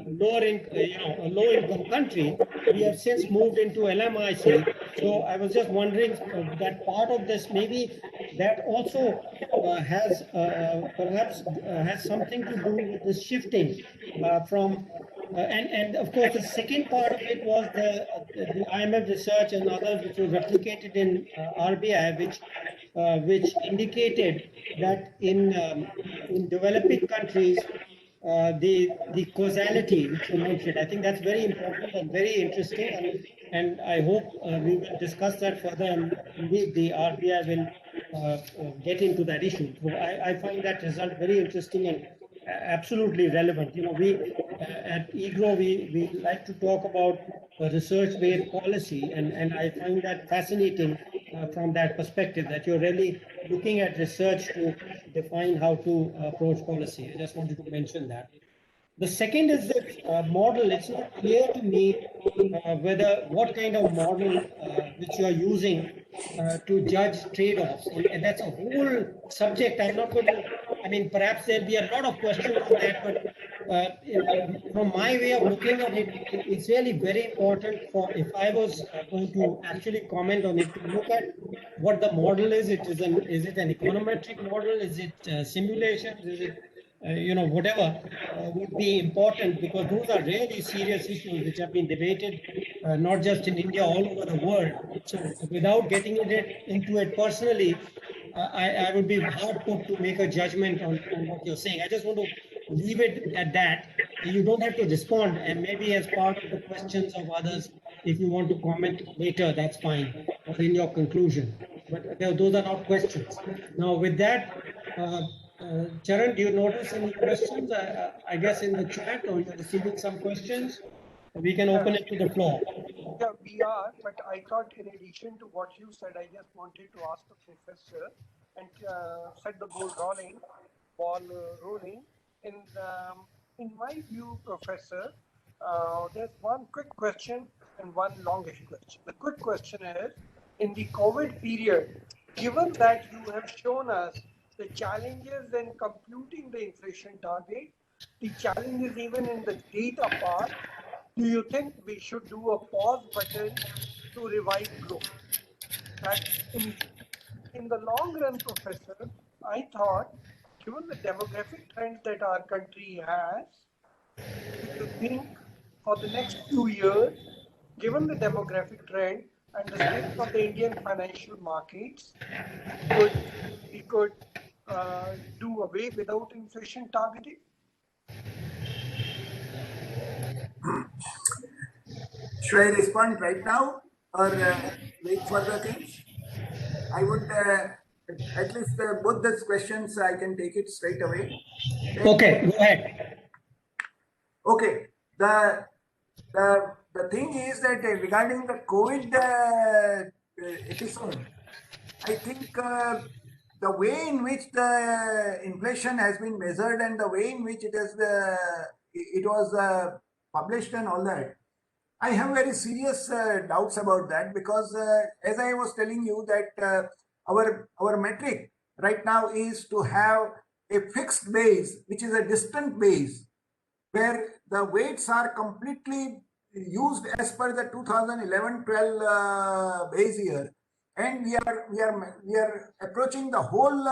Speaker 2: low income country. We have since moved into LMIC. So I was just wondering that part of this, maybe that also has perhaps has something to do with the shifting from and of course, the second part of it was the IMF research and others, which was replicated in RBI, which indicated that in developing countries, the causality which you mentioned, I think that's very important and very interesting, and I hope we will discuss that further, and indeed the RBI will get into that issue. So I find that result very interesting and absolutely relevant. We at IGRO, we like to talk about research-based policy, and I find that fascinating from that perspective, that you're really looking at research to define how to approach policy. I just wanted to mention that. The second is the model. It's not clear to me what kind of model which you are using to judge trade-offs, and that's a whole subject. I'm not going to. I mean, perhaps there'll be a lot of questions on that, but from my way of looking at it, it's really very important for, if I was going to actually comment on it, to look at what the model is. Is it an econometric model? Is it simulations? Is it whatever would be important, because those are really serious issues which have been debated not just in India, all over the world. So without getting into it personally, I would be hard put to make a judgment on what you're saying. I just want to leave it at that. You don't have to respond, and maybe as part of the questions of others, if you want to comment later, that's fine, or in your conclusion. But those are not questions. Now, with that, Charan, do you notice any questions? I guess in the chat, or you're receiving some questions? We can open it to the floor.
Speaker 1: Yeah, we are, but I thought in addition to what you said, I just wanted to ask the professor and set the ball rolling. In my view, Professor, there's one quick question and one longish question. The quick question is, in the COVID period, given that you have shown us the challenges in computing the inflation target, the challenges even in the data part, do you think we should do a pause button to revive growth? That's in the long run, Professor, I thought, given the demographic trends that our country has, do you think for the next few years, given the demographic trend and the state of the Indian financial markets, we could do away without inflation targeting?
Speaker 3: Should I respond right now or wait for the things? I would at least both these questions I can take it straight away.
Speaker 2: Okay, go ahead.
Speaker 3: Okay, the thing is that regarding the COVID episode, I think the way in which the inflation has been measured and the way in which it was published and all that, I have very serious doubts about that, because as I was telling you that our metric right now is to have a fixed base, which is a distant base, where the weights are completely used as per the 2011-12 base year, and we are approaching the whole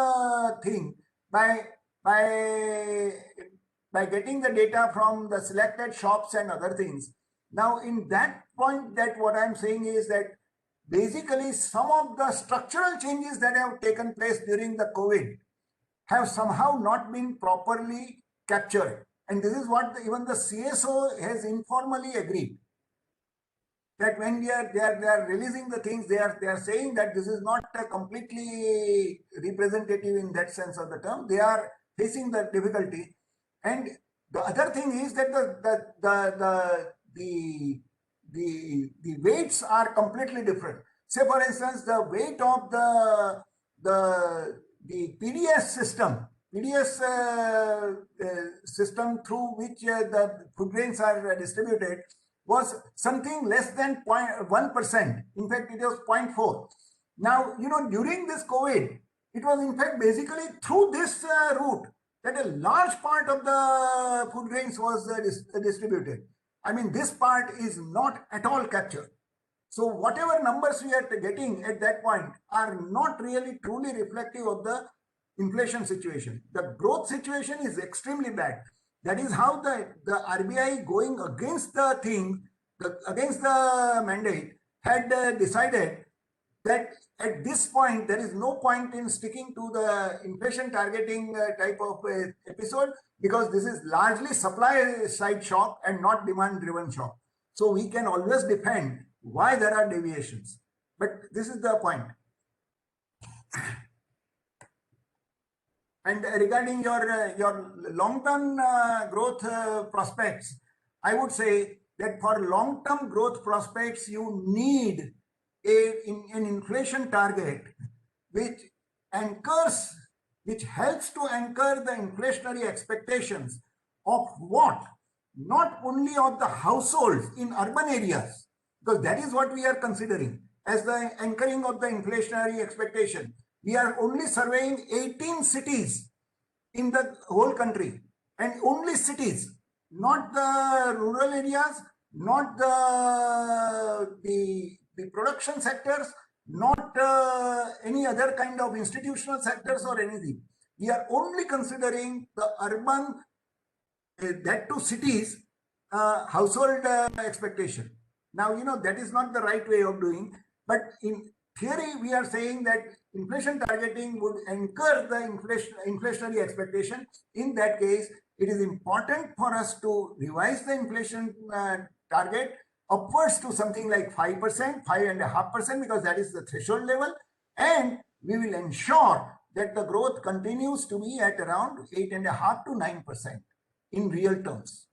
Speaker 3: thing by getting the data from the selected shops and other things. Now, in that point, that what I'm saying is that basically some of the structural changes that have taken place during the COVID have somehow not been properly captured. And this is what even the CSO has informally agreed. That when they are releasing the things, they are saying that this is not completely representative in that sense of the term. They are facing the difficulty. And the other thing is that the weights are completely different. Say for instance, the weight of the PDS system, system through which the food grains are distributed was something less than 1%. In fact, it was 0.4. Now, during this COVID, it was in fact basically through this route that a large part of the food grains was distributed. I mean, this part is not at all captured. So whatever numbers we are getting at that point are not really truly reflective of the inflation situation. The growth situation is extremely bad. That is how the RBI, going against the thing, against the mandate, had decided that at this point, there is no point in sticking to the inflation targeting type of episode, because this is largely supply side shock and not demand driven shock. So we can always defend why there are deviations. But this is the point. And regarding your long-term growth prospects, I would say that for long-term growth prospects, you need an inflation target which helps to anchor the inflationary expectations of what? Not only of the households in urban areas, because that is what we are considering as the anchoring of the inflationary expectation. We are only surveying 18 cities in the whole country, and only cities, not the rural areas, not the production sectors, not any other kind of institutional sectors or anything. We are only considering the urban, that to cities, household expectation. Now, that is not the right way of doing, but in theory, we are saying that inflation targeting would anchor the inflationary expectation. In that case, it is important for us to revise the inflation target upwards to something like 5%, 5.5%, because that is the threshold level. And we will ensure that the growth continues to be at around 8.5% to 9% in real terms.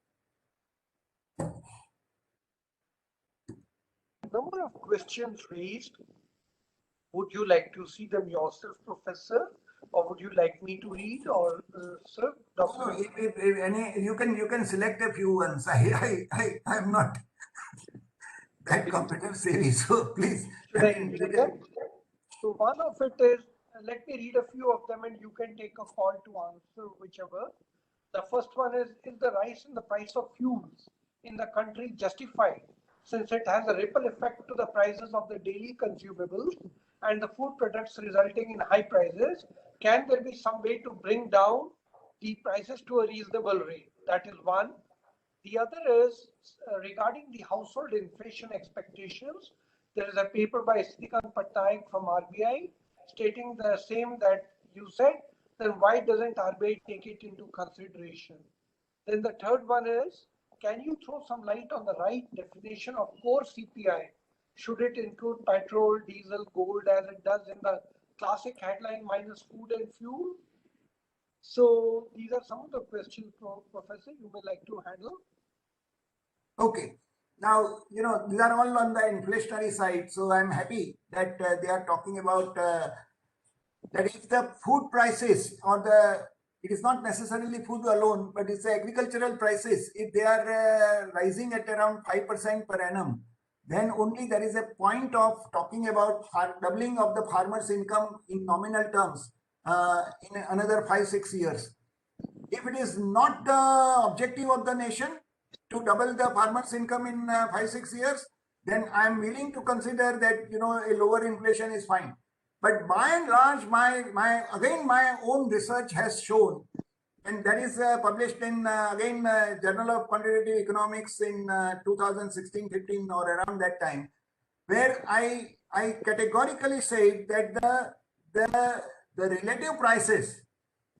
Speaker 1: Number of questions raised. Would you like to see them yourself, Professor, or would you like me to read, or sir?
Speaker 3: No, if any, you can select a few ones. I'm not that competent savvy, so please.
Speaker 1: So one of it is, let me read a few of them, and you can take a call to answer whichever. The first one is the rise in the price of fuels in the country justified, since it has a ripple effect to the prices of the daily consumables and the food products, resulting in high prices? Can there be some way to bring down the prices to a reasonable rate? That is one. The other is regarding the household inflation expectations. There is a paper by Srikanth Patnaik from RBI stating the same that you said. Then why doesn't RBI take it into consideration? Then the third one is, can you throw some light on the right definition of core CPI? Should it include petrol, diesel, gold, as it does in the classic headline minus food and fuel? So these are some of the questions, Professor, you would like to handle.
Speaker 3: Okay. Now, these are all on the inflationary side. So I'm happy that they are talking about that if the food prices it is not necessarily food alone, but it's the agricultural prices, if they are rising at around 5% per annum, then only there is a point of talking about doubling of the farmer's income in nominal terms in another 5-6 years. If it is not the objective of the nation to double the farmer's income in 5-6 years, then I am willing to consider that a lower inflation is fine. But by and large, my own research has shown, and that is published in Journal of Quantitative Economics in 2016-15 or around that time, where I categorically say that the relative prices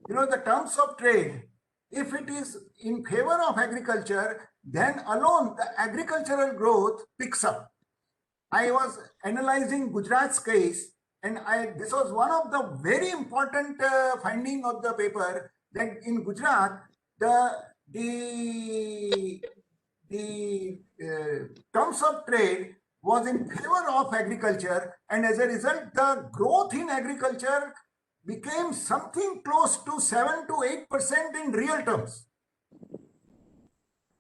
Speaker 3: you know, the terms of trade, if it is in favor of agriculture, then alone the agricultural growth picks up. I was analyzing Gujarat's case, and this was one of the very important finding of the paper, that in Gujarat the terms of trade was in favor of agriculture, and as a result, the growth in agriculture became something close to 7 to 8% in real terms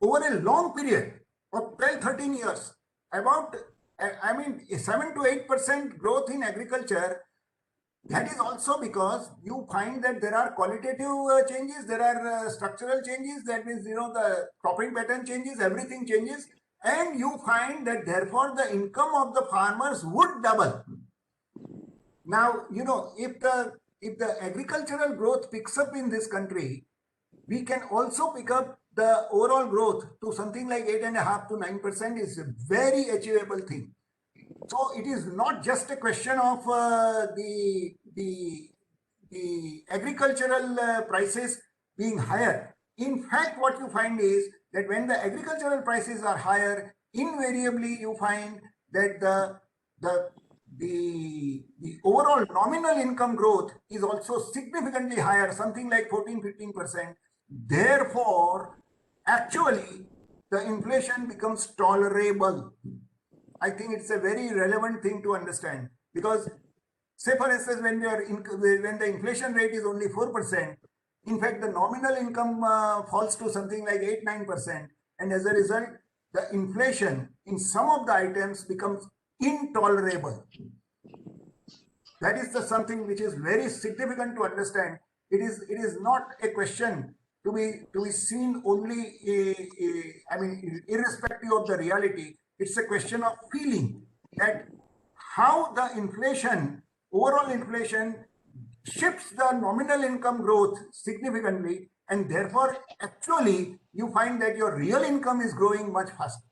Speaker 3: over a long period of 12, 13 years. About, I mean, 7 to 8% growth in agriculture. That is also because you find that there are qualitative changes, there are structural changes. That means, you know, the cropping pattern changes, everything changes, and you find that therefore the income of the farmers would double. Now, you know, if the agricultural growth picks up in this country, we can also pick up the overall growth to something like 8.5 to 9% is a very achievable thing. So it is not just a question of the agricultural prices being higher. In fact, what you find is that when the agricultural prices are higher, invariably you find that the overall nominal income growth is also significantly higher, something like 14-15%. Therefore, actually, the inflation becomes tolerable. I think it's a very relevant thing to understand, because, say for instance, when the inflation rate is only 4%, in fact, the nominal income falls to something like 8-9%, and as a result, the inflation in some of the items becomes intolerable. That is something which is very significant to understand. It is not a question to be seen only, I mean, irrespective of the reality. It's a question of feeling that how the inflation, overall inflation, shifts the nominal income growth significantly, and therefore actually you find that your real income is growing much faster.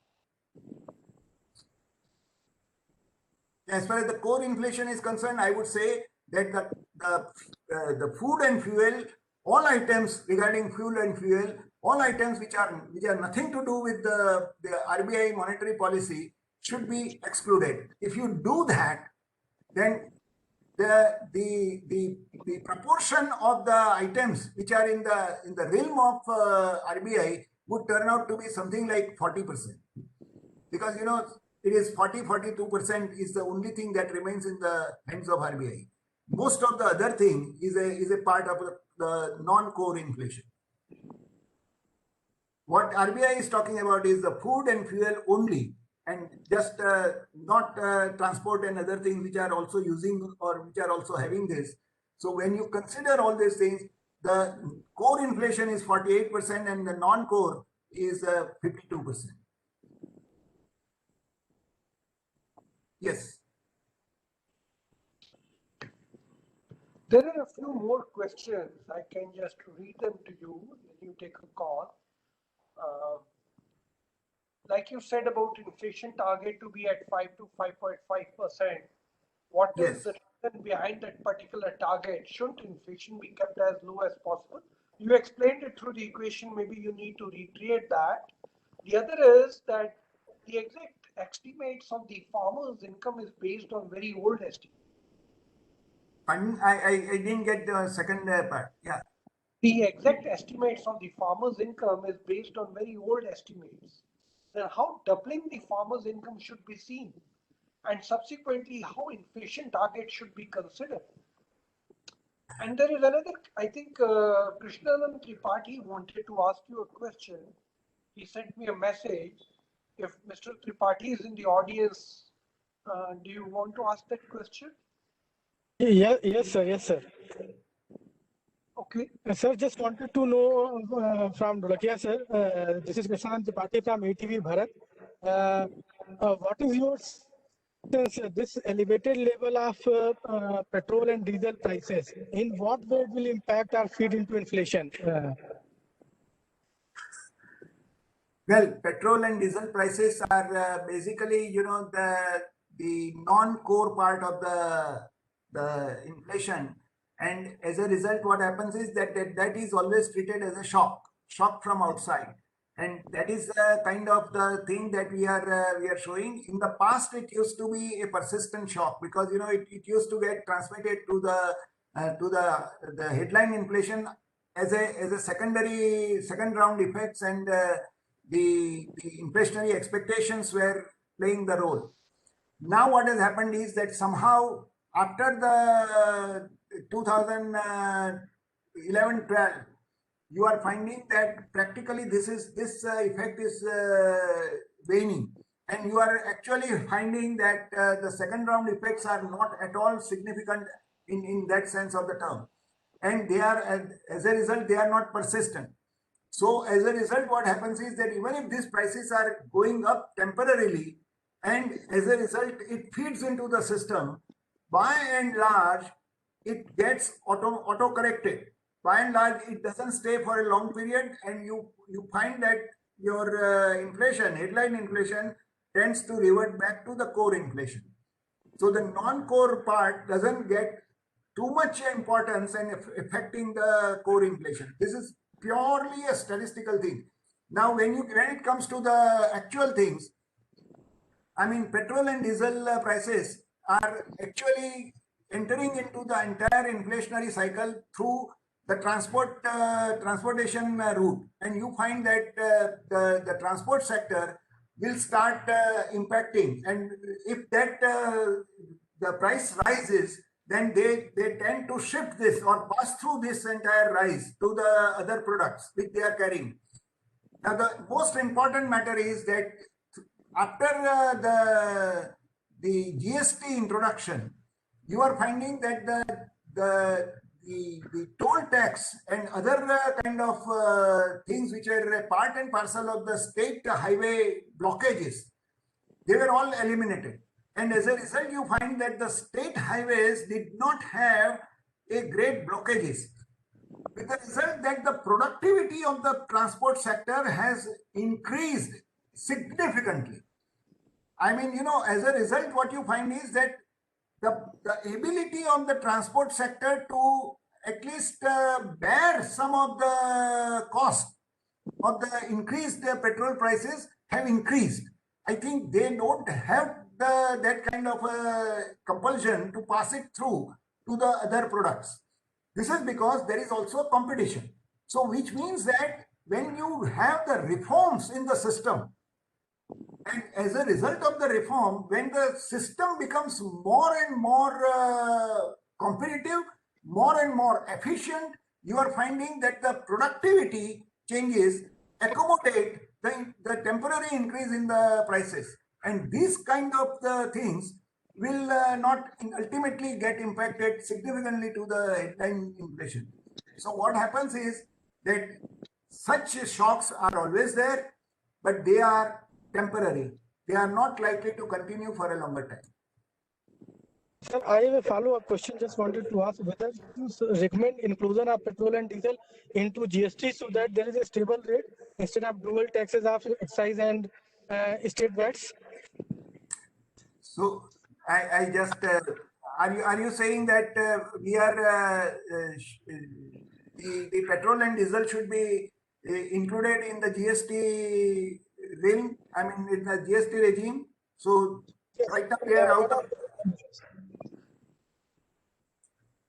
Speaker 3: As far as the core inflation is concerned, I would say that the food and fuel, all items regarding fuel and fuel, all items which are nothing to do with the RBI monetary policy should be excluded. If you do that, then the proportion of the items which are in the realm of RBI would turn out to be something like 40%, because, you know, it is 42% is the only thing that remains in the hands of RBI. Most of the other thing is a part of the non-core inflation. What RBI is talking about is the food and fuel only, and just not transport and other things which are also using or which are also having this. So when you consider all these things, the core inflation is 48% and the non-core is 52%. Yes.
Speaker 1: There are a few more questions. I can just read them to you, then you take a call. Like you said about inflation target to be at 5 to 5.5%. What
Speaker 3: Yes.
Speaker 1: is the reason behind that particular target? Shouldn't inflation be kept as low as possible? You explained it through the equation. Maybe you need to reiterate that. The other is that the exact estimates of the farmer's income is based on very old estimates.
Speaker 3: I didn't get the second part. Yeah.
Speaker 1: The exact estimates of the farmer's income is based on very old estimates. Then how doubling the farmer's income should be seen, and subsequently how inflation target should be considered. And there is another, I think Krishnanand Tripathi wanted to ask you a question. He sent me a message. If Mr. Tripathi is in the audience, do you want to ask that question?
Speaker 4: Yeah, yes, sir. Yes, sir.
Speaker 1: Okay.
Speaker 4: Sir, just wanted to know from Dholakia, sir. This is Krishnanand Tripathi from ATV Bharat. What is your sense, this elevated level of petrol and diesel prices? In what way it will impact our feed into inflation?
Speaker 3: Well, petrol and diesel prices are basically, you know, the non-core part of the inflation. And as a result, what happens is that is always treated as a shock from outside. And that is kind of the thing that we are showing. In the past, it used to be a persistent shock because it used to get transmitted to the headline inflation as a second round effects, and the inflationary expectations were playing the role. Now what has happened is that somehow after the 2011-12, you are finding that practically this effect is waning, and you are actually finding that the second round effects are not at all significant in that sense of the term, and they are, as a result, they are not persistent. So as a result, what happens is that even if these prices are going up temporarily, and as a result it feeds into the system, by and large it gets auto corrected. By and large, it doesn't stay for a long period, and you find that your inflation, headline inflation, tends to revert back to the core inflation. So the non-core part doesn't get too much importance and affecting the core inflation. This is purely a statistical thing. Now, when it comes to the actual things, I mean, petrol and diesel prices are actually entering into the entire inflationary cycle through the transportation route, and you find that the transport sector will start impacting, and if that the price rises, then they tend to shift this or pass through this entire rise to the other products which they are carrying. Now, the most important matter is that after the GST introduction, you are finding that the toll tax and other kind of things which are a part and parcel of the state highway blockages, they were all eliminated. And as a result, you find that the state highways did not have a great blockages, with the result that the productivity of the transport sector has increased significantly. I mean, as a result, what you find is that the ability of the transport sector to at least bear some of the cost of the increased petrol prices have increased. I think they don't have that kind of compulsion to pass it through to the other products. This is because there is also competition. So which means that when you have the reforms in the system, and as a result of the reform, when the system becomes more and more competitive, more and more efficient, you are finding that the productivity changes accommodate the temporary increase in the prices. And these kind of things will not ultimately get impacted significantly to the headline inflation. So what happens is that such shocks are always there, but they are temporary. They are not likely to continue for a longer time.
Speaker 4: Sir, I have a follow-up question. Just wanted to ask whether you recommend inclusion of petrol and diesel into GST so that there is a stable rate instead of dual taxes of excise and state VATs.
Speaker 3: So I just are you saying that we are the petrol and diesel should be included in the GST realm? I mean, in the GST regime. So right now they are out of.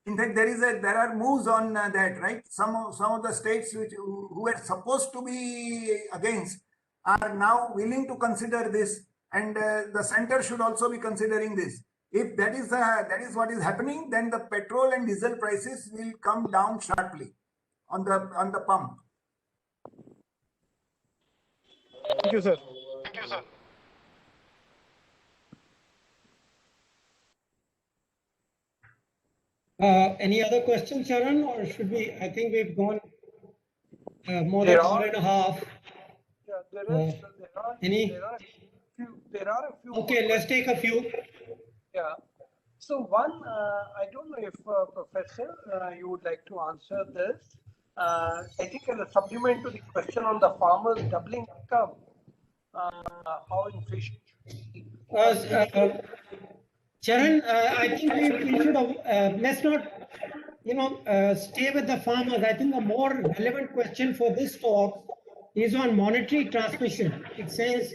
Speaker 3: In fact, there are moves on that, right? Some of the states who were supposed to be against are now willing to consider this, and the center should also be considering this. If that is what is happening, then the petrol and diesel prices will come down sharply on the pump.
Speaker 4: Thank you, sir.
Speaker 2: Any other questions, Charan, or should we? I think we've gone more than an hour and a half.
Speaker 1: Yeah, there are a few.
Speaker 2: Okay, let's take a few.
Speaker 1: Yeah. So one, I don't know if Professor, you would like to answer this. I think as a supplement to the question on the farmers doubling income, how inflation should be.
Speaker 2: Charan, I think we should have, let's not stay with the farmers. I think a more relevant question for this talk is on monetary transmission. It says,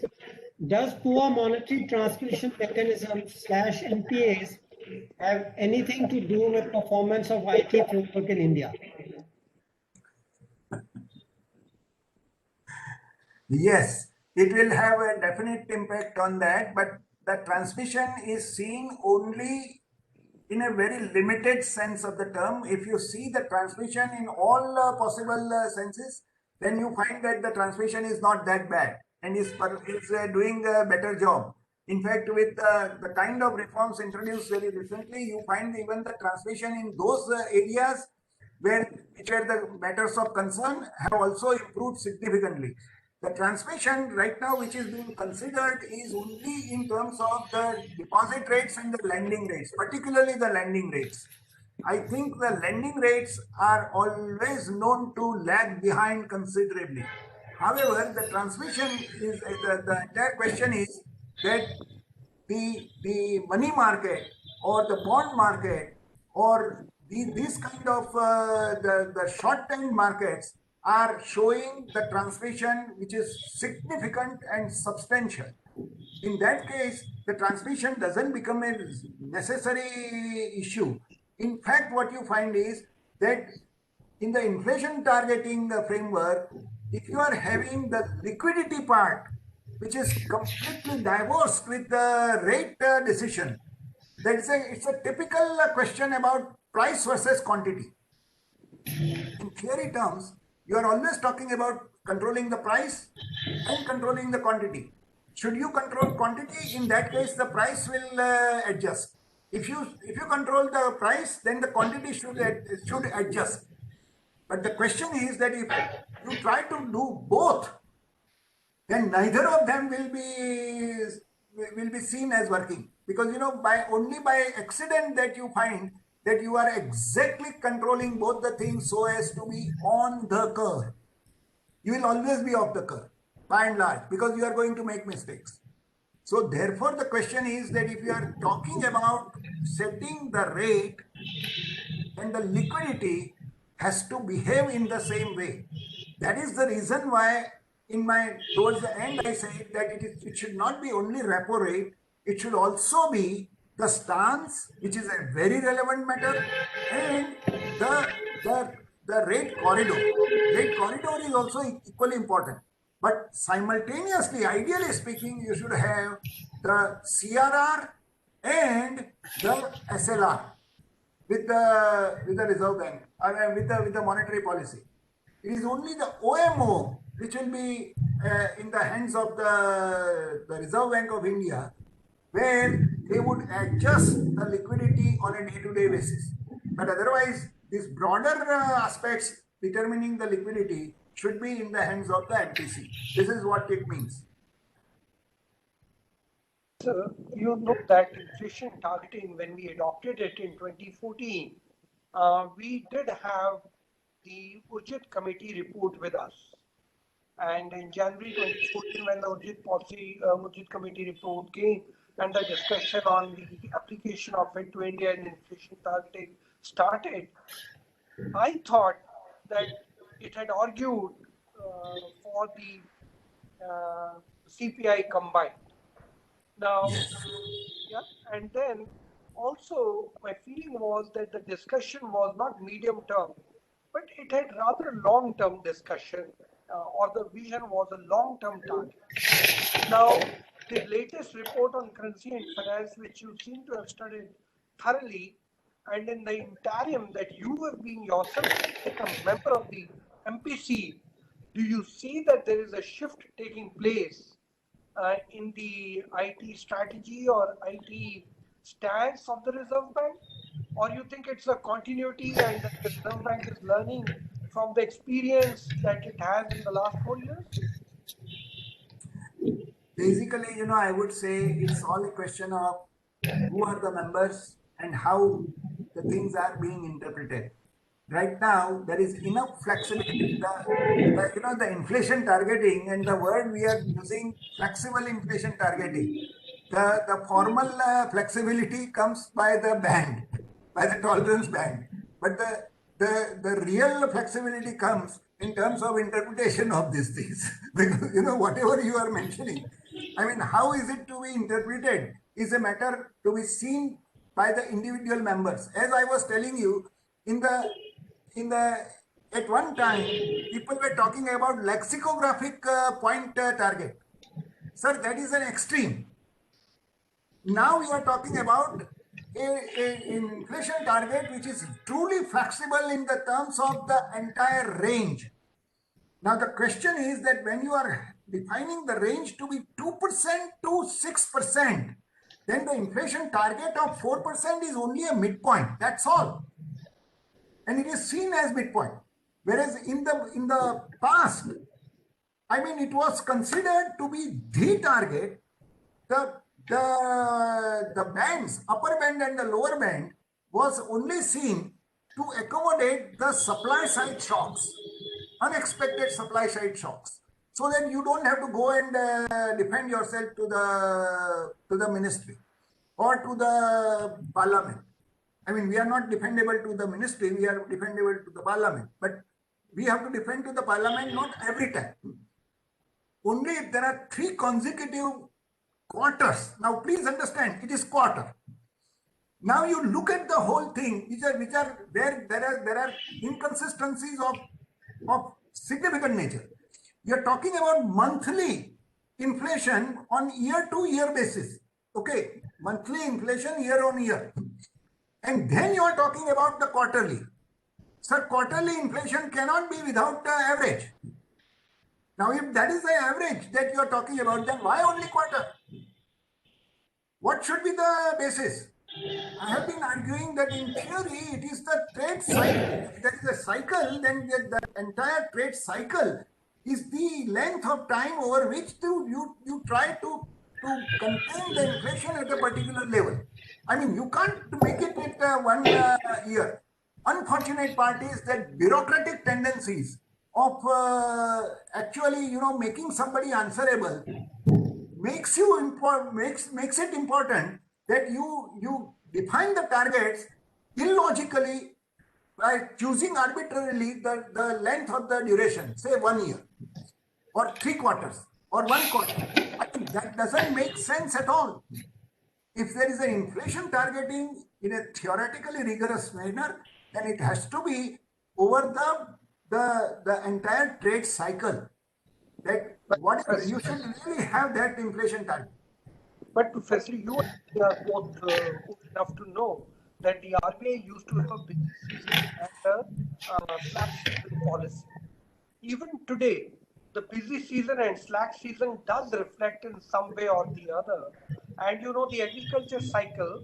Speaker 2: does poor monetary transmission mechanisms / MPAs have anything to do with performance of IT framework in India?
Speaker 3: Yes, it will have a definite impact on that, but the transmission is seen only in a very limited sense of the term. If you see the transmission in all possible senses, then you find that the transmission is not that bad and is doing a better job. In fact, with the kind of reforms introduced very recently, you find even the transmission in those areas which were the matters of concern have also improved significantly. The transmission right now, which is being considered, is only in terms of the deposit rates and the lending rates, particularly the lending rates. I think the lending rates are always known to lag behind considerably. However, the transmission is the entire question is that the money market or the bond market or these kind of the short-term markets are showing the transmission which is significant and substantial. In that case, the transmission doesn't become a necessary issue. In fact, what you find is that in the inflation targeting framework, if you are having the liquidity part, which is completely divorced with the rate decision, it's a typical question about price versus quantity. In theory terms, you are always talking about controlling the price and controlling the quantity. Should you control quantity, in that case, the price will adjust. If you control the price, then the quantity should adjust. But the question is that if you try to do both, then neither of them will be seen as working, because only by accident that you find that you are exactly controlling both the things so as to be on the curve. You will always be off the curve by and large, because you are going to make mistakes. So therefore the question is that if you are talking about setting the rate, then the liquidity has to behave in the same way. That is the reason why towards the end I say that it should not be only repo rate, it should also be the stance, which is a very relevant matter, and the rate corridor. Rate corridor is also equally important. But simultaneously, ideally speaking, you should have the CRR and the SLR with the Reserve Bank, or with the monetary policy. It is only the OMO which will be in the hands of the Reserve Bank of India, where they would adjust the liquidity on a day-to-day basis. But otherwise, these broader aspects determining the liquidity should be in the hands of the MPC. This is what it means.
Speaker 1: So you know that inflation targeting, when we adopted it in 2014, we did have the Urjit committee report with us. And in January 2014, when the Urjit committee report came and the discussion on the application of it to India and inflation targeting started, I thought that it had argued for the CPI combined. Now, yeah, and then also my feeling was that the discussion was not medium term, but it had rather long term discussion, or the vision was a long term target. Now, the latest report on currency and finance, which you seem to have studied thoroughly, and in the interim that you have been yourself a member of the MPC, do you see that there is a shift taking place in the IT strategy or IT stance of the Reserve Bank? Or you think it's a continuity and that the Reserve Bank is learning from the experience that it has in the last 4 years?
Speaker 3: Basically, I would say it's all a question of who are the members and how the things are being interpreted. Right now, there is enough flexibility. The inflation targeting, and the word we are using, flexible inflation targeting. The formal flexibility comes by the band, by the tolerance band. But the real flexibility comes in terms of interpretation of these things. Because, whatever you are mentioning, I mean, how is it to be interpreted is a matter to be seen by the individual members. As I was telling you, at one time, people were talking about lexicographic point target. Sir, that is an extreme. Now we are talking about an inflation target which is truly flexible in the terms of the entire range. Now the question is that when you are defining the range to be 2% to 6%, then the inflation target of 4% is only a midpoint. That's all. And it is seen as midpoint. Whereas in the past, I mean, it was considered to be the target. The bands, upper band and the lower band, was only seen to accommodate the supply side shocks, unexpected supply side shocks, so that you don't have to go and defend yourself to the ministry or to the parliament. I mean, we are not defendable to the ministry, we are defendable to the parliament, but we have to defend to the parliament not every time. Only if there are 3 consecutive quarters. Now, please understand, it is quarter. Now you look at the whole thing, which are where there are inconsistencies of significant nature. You are talking about monthly inflation on year-to-year basis. Okay, monthly inflation year on year, and then you are talking about the quarterly. Sir, quarterly inflation cannot be without the average. Now, if that is the average that you are talking about, then why only quarter? What should be the basis? I have been arguing that in theory, it is the trade cycle. If there is a cycle, then the entire trade cycle is the length of time over which you try to contain the inflation at a particular level. I mean, you can't make it with 1 year. Unfortunate part is that bureaucratic tendencies of actually, making somebody answerable makes it important that you define the targets illogically by choosing arbitrarily the length of the duration, say 1 year or 3 quarters or 1 quarter. I think that doesn't make sense at all. If there is an inflation targeting in a theoretically rigorous manner, then it has to be over the entire trade cycle. That you should really have that inflation target.
Speaker 1: But Professor, you are both old enough to know that the RBI used to have a busy season and a slack season policy. Even today, the busy season and slack season does reflect in some way or the other. And the agriculture cycle,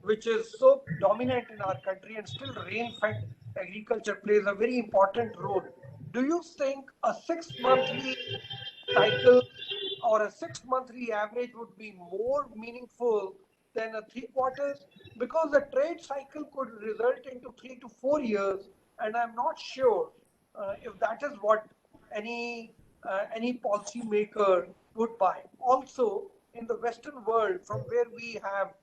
Speaker 1: which is so dominant in our country and still rain-fed agriculture plays a very important role. Do you think a 6-monthly cycle or a 6-monthly average would be more meaningful than a 3 quarters? Because the trade cycle could result into 3 to 4 years, and I'm not sure if that is what any policy maker would buy. Also, in the Western world, from where we have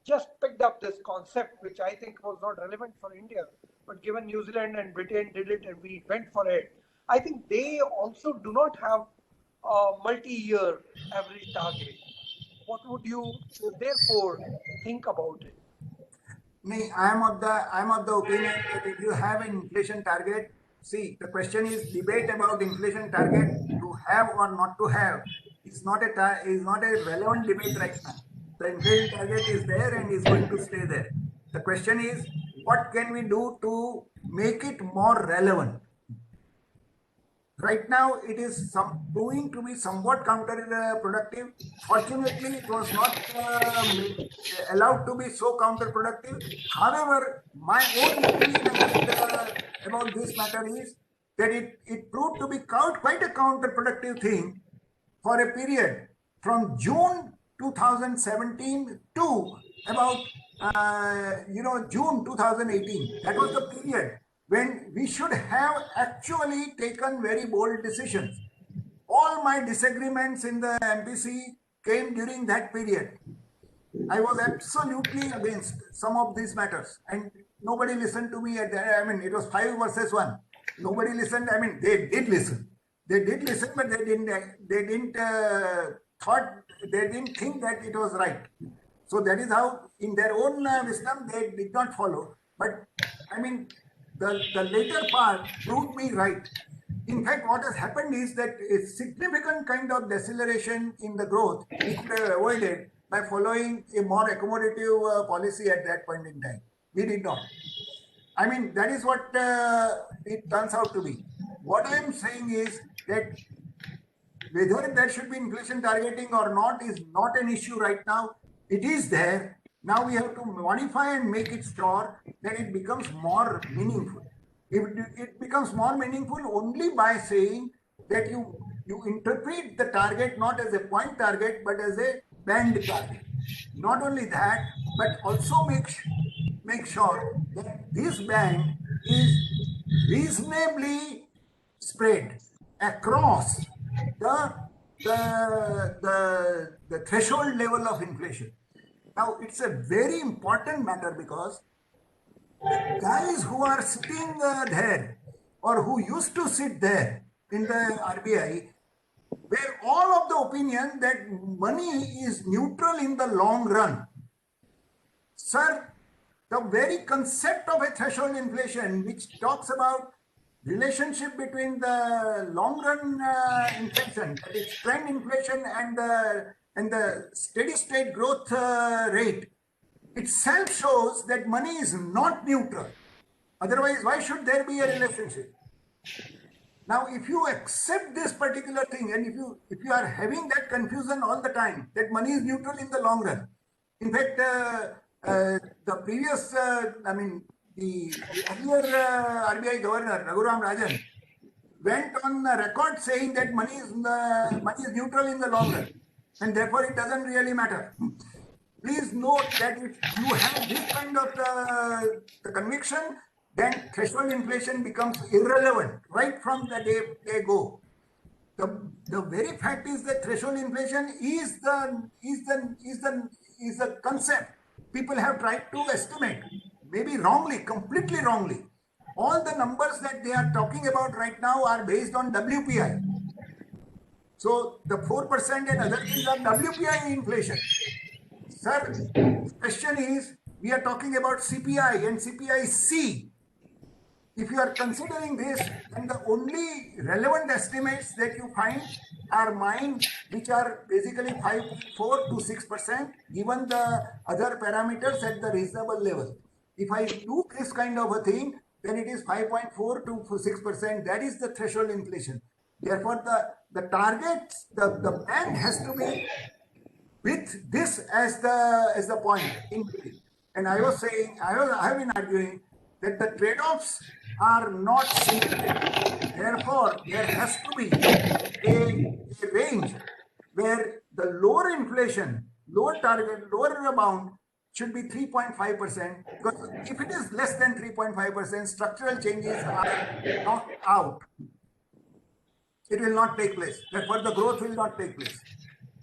Speaker 1: just picked up this concept, which I think was not relevant for India, but given New Zealand and Britain did it and we went for it, I think they also do not have a multi-year average target. What would you therefore think about it?
Speaker 3: I am of the opinion that if you have an inflation target, see, the question is debate about inflation target to have or not to have is not a relevant debate right now. The inflation target is there and is going to stay there. The question is, what can we do to make it more relevant? Right now, it is proving to be somewhat counterproductive. Fortunately, it was not allowed to be so counterproductive. However, my own opinion about this matter is that it proved to be quite a counterproductive thing for a period from June 2017 to about June 2018. That was the period when we should have actually taken very bold decisions. All my disagreements in the MPC came during that period. I was absolutely against some of these matters, and nobody listened to me at that. I mean, it was 5 versus 1. Nobody listened. I mean, they did listen. They did listen, but they didn't think that it was right. So that is how, in their own wisdom, they did not follow. But I mean, the later part proved me right. In fact, what has happened is that a significant kind of deceleration in the growth we could have avoided by following a more accommodative policy at that point in time. We did not. I mean, that is what it turns out to be. What I am saying is that whether there should be inflation targeting or not is not an issue right now. It is there. Now we have to modify and make it sure that it becomes more meaningful. It becomes more meaningful only by saying that you interpret the target not as a point target but as a band target. Not only that, but also make sure that this band is reasonably spread across the threshold level of inflation. Now, it's a very important matter because the guys who are sitting there or who used to sit there in the RBI were all of the opinion that money is neutral in the long run. Sir, the very concept of a threshold inflation, which talks about relationship between the long run inflation, that is trend inflation, and the steady state growth rate, itself shows that money is not neutral. Otherwise, why should there be a relationship? Now, if you accept this particular thing, and if you are having that confusion all the time, that money is neutral in the long run. In fact, the previous, the earlier RBI governor, Raghuram Rajan, went on record saying that money is neutral in the long run, and therefore it doesn't really matter. Please note that if you have this kind of the conviction, then threshold inflation becomes irrelevant right from the day they go. The very fact is that threshold inflation is the concept people have tried to estimate, maybe wrongly, completely wrongly. All the numbers that they are talking about right now are based on WPI. So the 4% and other things are WPI inflation. Sir, the question is, we are talking about CPI and CPI-C. If you are considering this, then the only relevant estimates that you find are mine, which are basically 5.4 to 6%, given the other parameters at the reasonable level. If I do this kind of a thing, then it is 5.4 to 6%. That is the threshold inflation. Therefore, the targets, the band has to be with this as the point in between. And I was saying, I have been arguing that the trade-offs are not symmetric. Therefore, there has to be a range where the lower inflation, lower target, lower amount should be 3.5%, because if it is less than 3.5%, structural changes are knocked out. It will not take place. Therefore, the growth will not take place.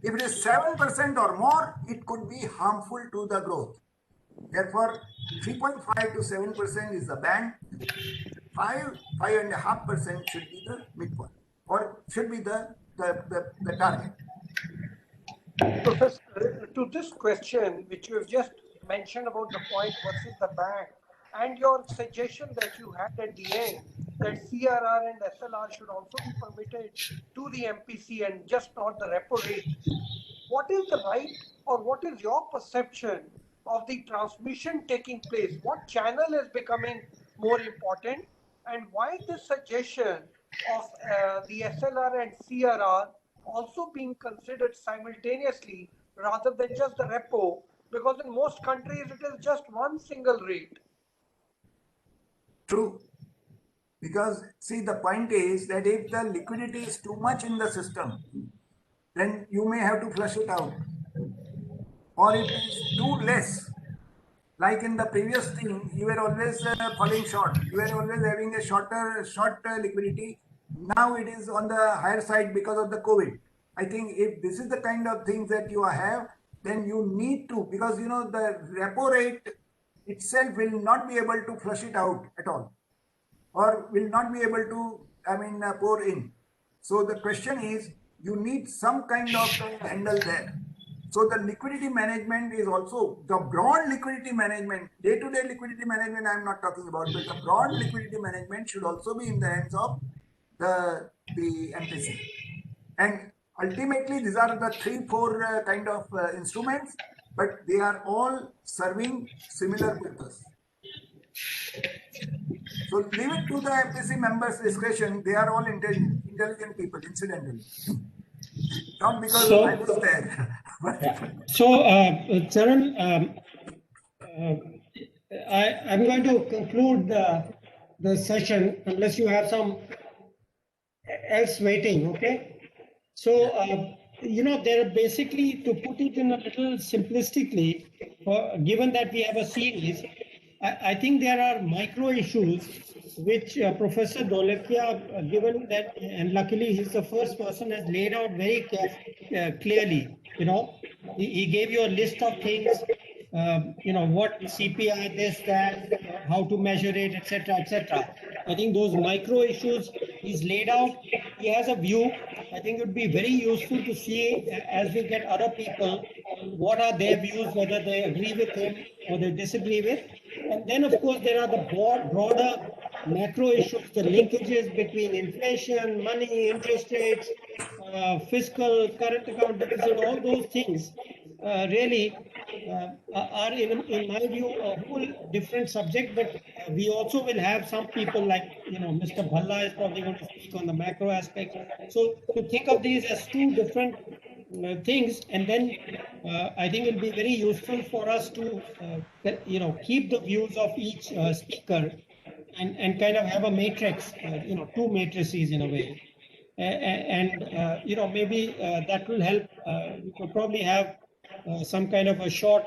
Speaker 3: If it is 7% or more, it could be harmful to the growth. Therefore, 3.5 to 7% is the band. 5.5% should be the midpoint, or should be the target.
Speaker 1: Professor, to this question, which you have just mentioned about the point versus the band, and your suggestion that you had at the end, that CRR and SLR should also be permitted to the MPC and just not the repo rate. What is the right, or what is your perception of the transmission taking place? What channel is becoming more important, and why this suggestion of the SLR and CRR also being considered simultaneously rather than just the repo? Because in most countries it is just one single rate.
Speaker 3: True. Because see, the point is that if the liquidity is too much in the system, then you may have to flush it out. Or if it is too less, like in the previous thing, you were always falling short. You were always having a short liquidity. Now it is on the higher side because of the COVID. I think if this is the kind of things that you have, then you need to, because you know the repo rate itself will not be able to flush it out at all, or will not be able to, pour in. So the question is, you need some kind of handle there. So the liquidity management is also the broad liquidity management, day-to-day liquidity management I'm not talking about, but the broad liquidity management should also be in the hands of the MPC. And ultimately, these are the 3-4 kind of instruments, but they are all serving similar purpose. So leave it to the MPC members' discretion. They are all intelligent people, incidentally. Not because I was there.
Speaker 2: So, Charan, I'm going to conclude the session unless you have some else waiting, okay? So, there are basically, to put it in a little simplistically, given that we have a series, I think there are micro issues which Professor Dholakia, given that, and luckily he's the first person, has laid out very clearly. He gave you a list of things, what CPI, this, that, how to measure it, etc., etc. I think those micro issues he's laid out. He has a view. I think it would be very useful to see as we get other people, what are their views, whether they agree with him or they disagree with. And then, of course, there are the broader macro issues, the linkages between inflation, money, interest rates, fiscal, current account deficit, all those things really are, in my view, a whole different subject. But we also will have some people like, Mr. Bhalla is probably going to speak on the macro aspect. So to think of these as two different things, and then I think it will be very useful for us to, keep the views of each speaker and kind of have a matrix, two matrices in a way. And maybe that will help. We could probably have some kind of a short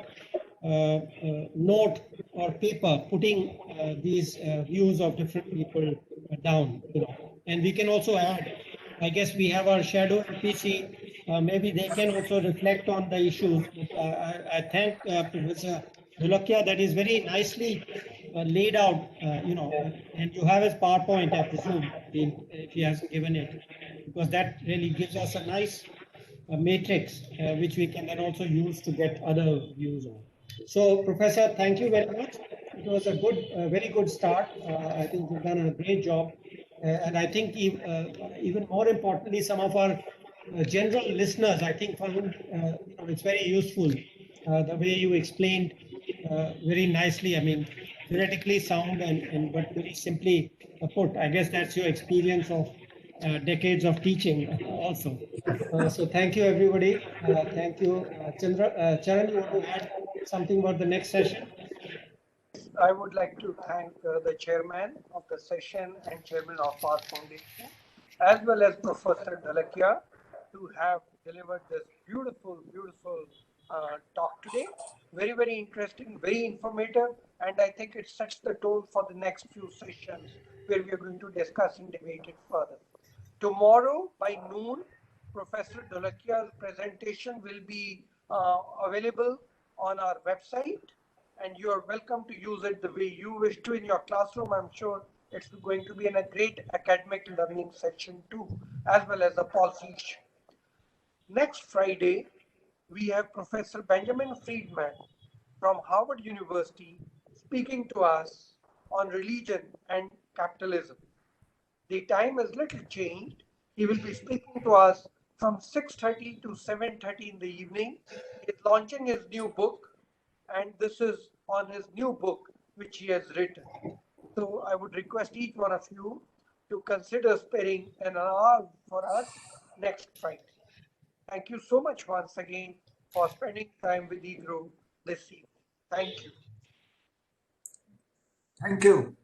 Speaker 2: note or paper putting these views of different people down, and we can also add, I guess we have our shadow MPC, maybe they can also reflect on the issues. I thank Professor Dholakia, that is very nicely laid out, and you have his PowerPoint, I presume, if he hasn't given it, because that really gives us a nice matrix, which we can then also use to get other views on. So, Professor, thank you very much. It was a very good start. I think you've done a great job. And I think even more importantly, some of our general listeners, I think, found it's very useful the way you explained very nicely. I mean, theoretically sound but very simply put. I guess that's your experience of decades of teaching also. So thank you, everybody. Thank you. Charan, you want to add something about the next session?
Speaker 1: I would like to thank the chairman of the session and chairman of our foundation, as well as Professor Dholakia, to have delivered this beautiful talk today. Very, very interesting, very informative, and I think it sets the tone for the next few sessions where we are going to discuss and debate it further. Tomorrow by noon, Professor Dholakia's presentation will be available on our website, and you are welcome to use it the way you wish to in your classroom. I'm sure it's going to be in a great academic learning section too, as well as a policy issue. Next Friday, we have Professor Benjamin Friedman from Harvard University speaking to us on religion and capitalism. The time is little changed. He will be speaking to us from 6:30 to 7:30 in the evening. He is launching his new book, and this is on his new book, which he has written. So I would request each one of you to consider sparing an hour for us next Friday. Thank you so much once again for spending time with ISRO this evening. Thank you.
Speaker 3: Thank you.